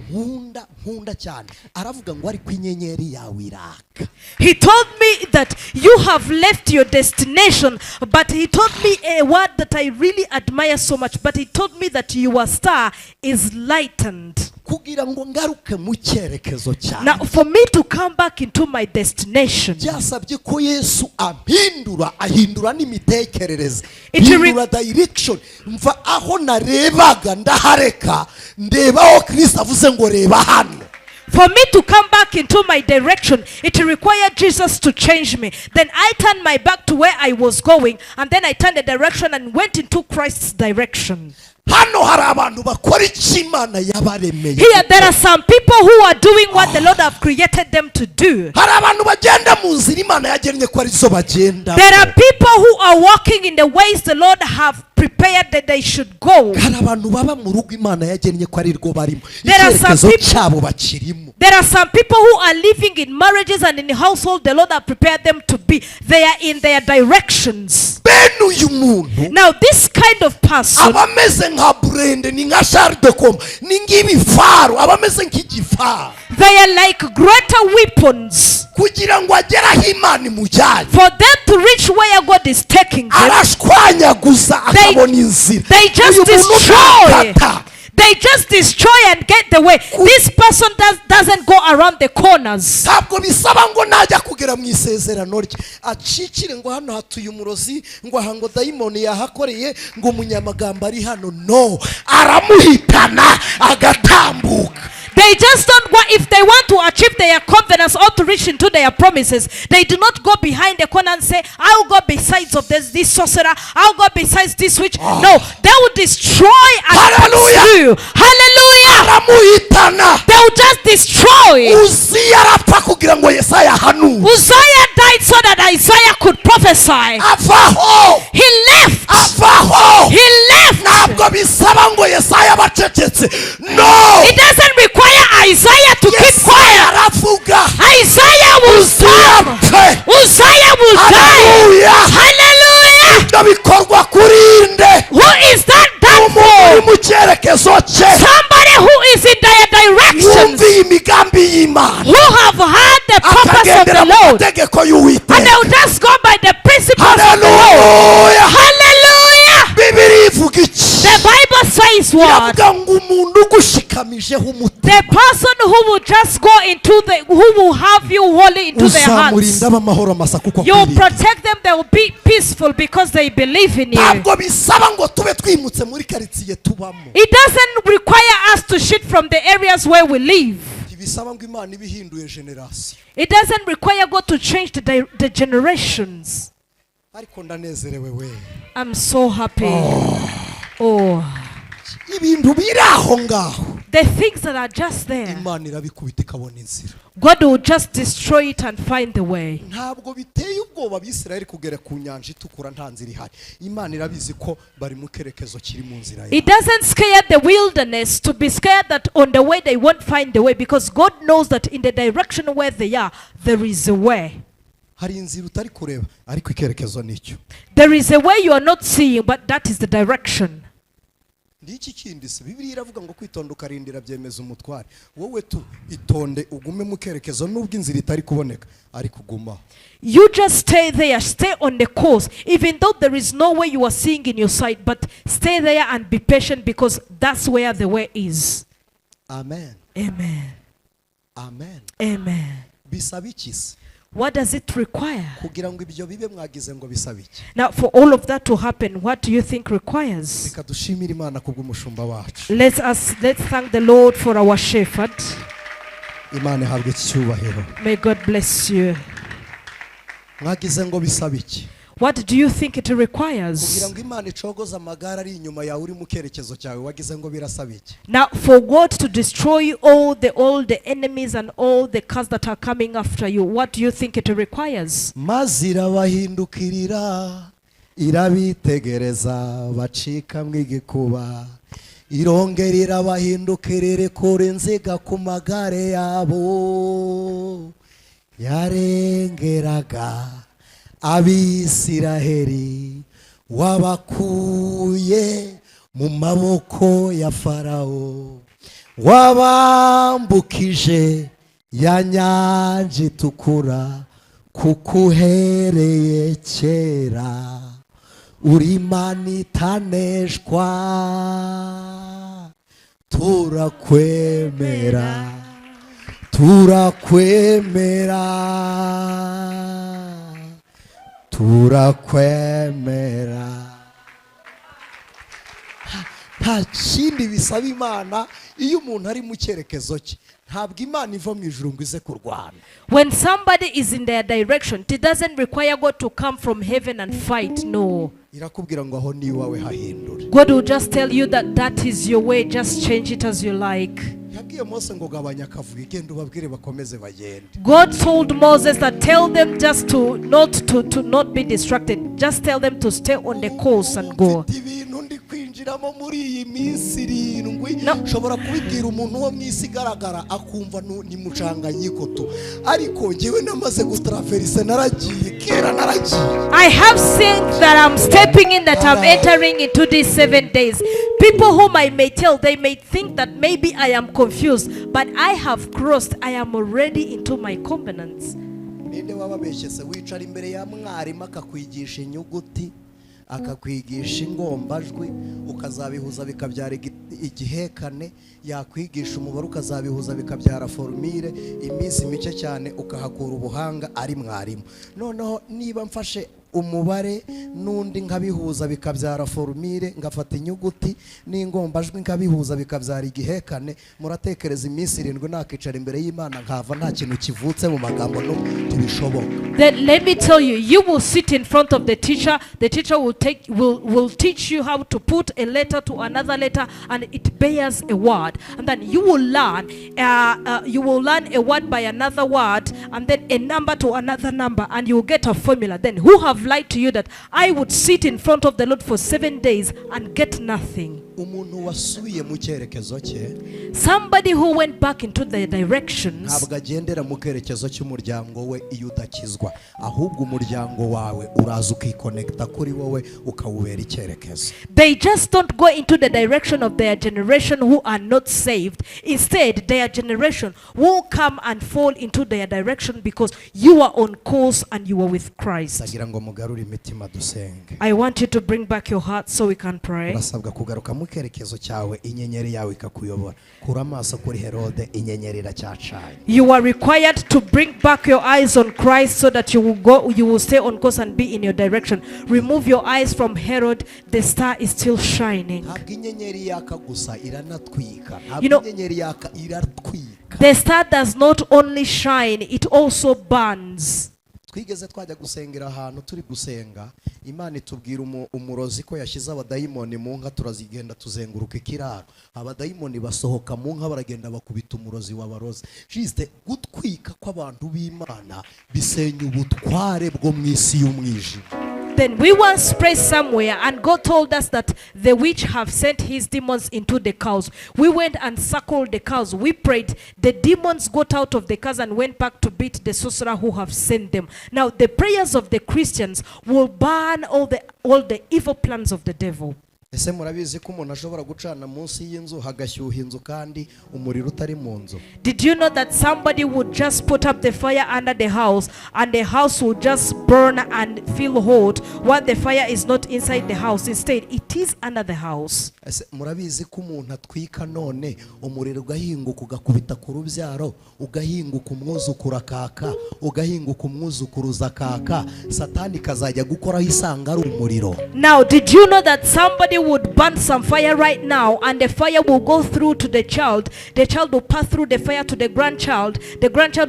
nkunda cyane, aravuga ngo ari kwinyenyeri yawe iraka. He told me that you have left your destination, but he told me a word that I really admire so much, but he told me that your star is lightened. Kugira ngo ngaruke mu cyerekezo cyawe. Now for me to come back into my destination, byasabye ko Yesu ahindura n'imitekerereze, hindura direction, mva aho narebaga ndahareka ndeba aho Kristo avuze ngo reba hano. for me to come back into my direction, it required Jesus to change me. Then I turned my back to where I was going, and then I turned the direction and went into Christ's direction. Hano hari abantu bakora ikimana yabaremeye. Here there are some people who are doing what the Lord have created them to do. Hari abantu bagenda mu nzira Imana yagennye ko ari zo bagenda. There are people who are walking in the ways the Lord have prepared that they should go. Hari abantu baba mu rugo Imana yagennye ko ari rwo barimo. There are some people cyabo bakirimo. There are some people who are living in marriages and in the household the Lord have prepared them to be. They are in their directions. Benu yumuntu. Now this kind of person, abameze nka Brende ni nka Charles de Combe ni ngibifaro, abameze nk'igifaru. they are like greater weapons kugira ngo ageraho Imana imujyanye. for them to reach where God is taking them. Arashwanyaguza akabona inzira. They just destroy. They just destroy and get the way. This person doesn't go around the corners. Ntabwo bisaba ngo najya kugera mu isezerano rye acikire ngo hano hatuye umurozi ngo ahango dayimoni yahakoreye ngo umunyamagambo ari hano. No, aramuhitana agatambuka. They just don't want, if they want to achieve their confidence or to reach into their promises, they do not go behind the corner and say, I'll go besides of this sorcerer, I'll go besides this witch. No, they will destroy and pursue. Hallelujah. They will just destroy. Uzziah died so that Isaiah could prophesy. He left. He left. No. It doesn't require Isaiah to keep quiet. Isaiah will stop. Uzziah will die. Hallelujah. Who is that done for? Somebody who is in their directions, who have heard the purpose of the Lord, and they will just go by the principles of the Lord. Hallelujah. The Bible says what? The person who will just go into who will have you wholly into their hearts, you will protect them, they will be peaceful because they believe in you. It doesn't require us to shift from the areas where we live. It doesn't require God to change the generations. I'm so happy. Oh. The things that are just there, God will just destroy it and find the way. It doesn't scare the wilderness to be scared that on the way they won't find the way, because God knows that in the direction where they are, there is a way. There is a way you are not seeing, but that is the direction. You just stay there, stay on the course, even though there is no way you are seeing in your sight, but stay there and be patient, because that's where the way is. Amen. Amen. Amen. Amen. What does it require? kugira ngo ibyo bibe mwagize ngo bisaba iki? Now, for all of that to happen, what do you think requires? Reka dushimire Imana kubw'umushumba wacu. Let's thank the Lord for our shepherd. Imana ihabwe icyubahiro. May God bless you. Mwagize ngo bisaba iki? What do you think it requires? kugira ngo Imana icogoza amagara ari inyuma yawe uri mu kerekezo cyawe, wagize ngo birasaba iki? Now, for God to destroy all the enemies and all the cars that are coming after you, what do you think it requires? maze irabahindukirira irabitegereza bacika mw'igikuba, irongera irabahindukirira kure inziga ku magare yabo, yarengeraga Abisiraheli wabakuye mu maboko ya Farawo, wabambukije ya nyanja itukura, kuko uhereye kera uri Imana itaneshwa, turakwemera turakwemera. Nta kindi bisaba Imana iyo umuntu ari mu cyerekezo cye. Ntabwo Imana iva mu ijuru ngo ize kurwana. When somebody is in their direction, it doesn't require God to come from heaven and fight. No. Irakubwira ngo aho ni iwawe hahindure. God will just tell you that that is your way. Just change it as you like. Yabwiye Mose ngo gabanya akavuyo, genda ubabwire bakomeze bagende. God told Moses that tell them just to not be distracted. Just tell them to stay on the course and go. Ibintu ndi kwinjiramo muri iyi minsi irindwi, No. nshobora kubibwira umuntu wo mu isi igaragara akumva ni mucanganyiko tu, ariko njyewe namaze gutraverse, naragiye kera naragiye. I have seen that I'm stepping in, that I'm entering into these 7 days. People whom I may tell, they may think that maybe I am confused, but I have crossed. I am already into my covenants. Ninde wababeshyese wicara imbere ya mwarimu akakwigisha inyuguti, akakwigisha ingombajwi, ukazabihuza bikabyara igihekane, yakwigisha umubare ukazabihuza bikabyara formule, iminsi mike cyane ukahakura ubuhanga ari mwarimu. Noneho niba mfashe umubare nundi nkabihuza bikabyara formule, ngafata inyuguti n'ingombajwi nkabihuza bikabyara igihekane, muratekereza iminsi 7 nakicara imbere y'Imana nkava nta kintu kivutse mu magambo no tubishoboka? Then let me tell you, you will sit in front of the teacher. The teacher will teach you how to put a letter to another letter, and it bears a word. And then you will learn a word by another word, and then a number to another number, and you will get a formula. Then who have lied to you that I would sit in front of the Lord for 7 days and get nothing? Umuntu wasubiye mu cyerekezo cye, Somebody who went back into the directions, ntabwo agendera mu cyerekezo cy'umuryango we iyo udakizwa, ahubwo umuryango wawe uraza ukikonekta kuri wowe ukawubera icyerekezo. they just don't go into the direction of their generation who are not saved. Instead, their generation will come and fall into their direction because you are on course and you are with Christ. Sagira ngo mugarure imitima dusenge. I want you to bring back your heart so we can pray. Urasabwa kugaruka mu cyerekezo cyawe, inyenyeri yawe ikakuyobora. Kura amaso kuri Herode, inyenyeri iracyacanye. You are required to bring back your eyes on Christ so that you will stay on course and be in your direction. Remove your eyes from Herod, the star is still shining. Ntabwo inyenyeri yaka gusa iranatwika. You know, Ntabwo inyenyeri yaka iratwika. the star does not only shine, it also burns. Twigeze twajya gusengera ahantu turi gusenga, Imana itubwira umurozi ko yashyize abadayimoni mu nka, turazigenda tuzenguruka ikiraro, abadayimoni basohoka mu nka baragenda bakubita umurozi w'abarozi. Juste gutwika kw'abantu b'Imana bisenya ubutware bwo mu isi y'umwijima. Then we once prayed somewhere and God told us that the witch have sent his demons into the cows. We went and circled the cows. We prayed. The demons got out of the cows and went back to beat the sorcerer who have sent them. Now the prayers of the Christians will burn all the evil plans of the devil. ese murabizi ko umuntu ashobora gucana munsi y'inzu hagashyuha inzu kandi umuriro utari mu nzu? Did you know that somebody would just put up the fire under the house and the house would just burn and feel hot while the fire is not inside the house? Instead, it is under the house. Ese murabizi ko umuntu atwika none umuriro ugahinguka ugakubita ku rubyaro, ugahinguka umwuzukura kaka, ugahinguka umwuzukuruza kaka, satani kazajya gukoraho isanga ari umuriro? Now, did you know that somebody would burn some fire right now and the fire will go through to the child will pass through the fire to the grandchild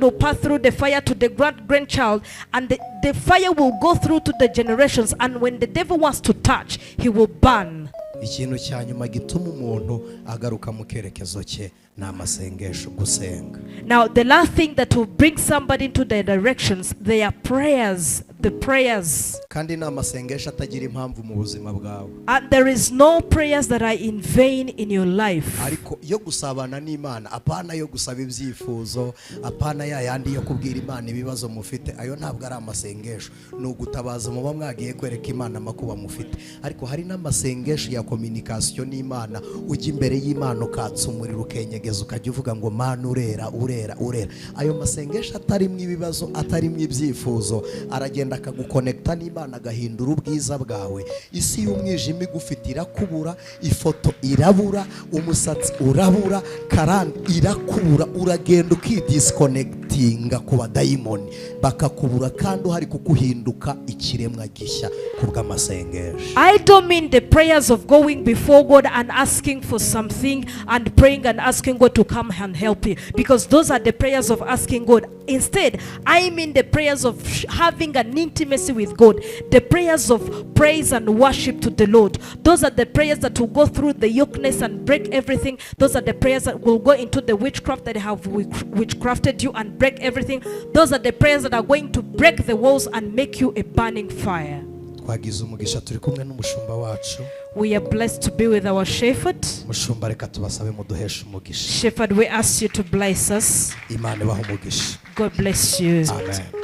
will pass through the fire to the grandchild, and the fire will go through to the generations, and when the devil wants to touch, he will burn. Ikintu cya nyuma gituma umuntu agaruka mu kerekezo cye n'amasengesho, gusenga. Now, the last thing that will bring somebody into their directions, they are prayers, the prayers. Kandi n'amasengesho atagira impamvu mu buzima bwawe. And there is no prayers that are in vain in your life. Ariko yo gusabana n'Imana, apana yo gusaba ibyifuzo, apana ya yandi yo kubwira Imana ibibazo mufite, ayo ntabwo ari amasengesho. No gutabaza muba mwagiye kwereka Imana amakuba mufite. Ariko hari n'amasengesho ya communication n'Imana, ujya imbere y'Imana ukatsa umuriro ukenyegeza ukajya uvuga ngo Mana urera. Ayo masengesho atarimwe ibibazo, atarimwe ibyifuzo, aragenda akagukonekta n'Imana agahindura ubwiza bwawe. Isi y'umwijima igufite irakubura, ifoto irabura, umusatsi urabura, karande irakubura, uragenda ukidisconnectinga ku badayimoni bakakubura kandi uhari kukuhinduka ikiremwa gishya kubw'amasengesho. I don't mean the prayers of going before God and asking for something and praying and asking God to come and help you, because those are the prayers of asking God. Instead, I mean the prayers of having an intimacy with God, the prayers of praise and worship to the Lord. Those are the prayers that will go through the yokeness and break everything. Those are the prayers that will go into the witchcraft that have witchcrafted you and break everything. Those are the prayers that are going to break the walls and make you a burning fire. Twagize umugisha turi kumwe n'umushumba wacu. We are blessed to be with our shepherd. Mushumba reka tubasabe muduheshe umugisha. Shepherd, we ask you to bless us. Imana ibahe umugisha. God bless you. Amen.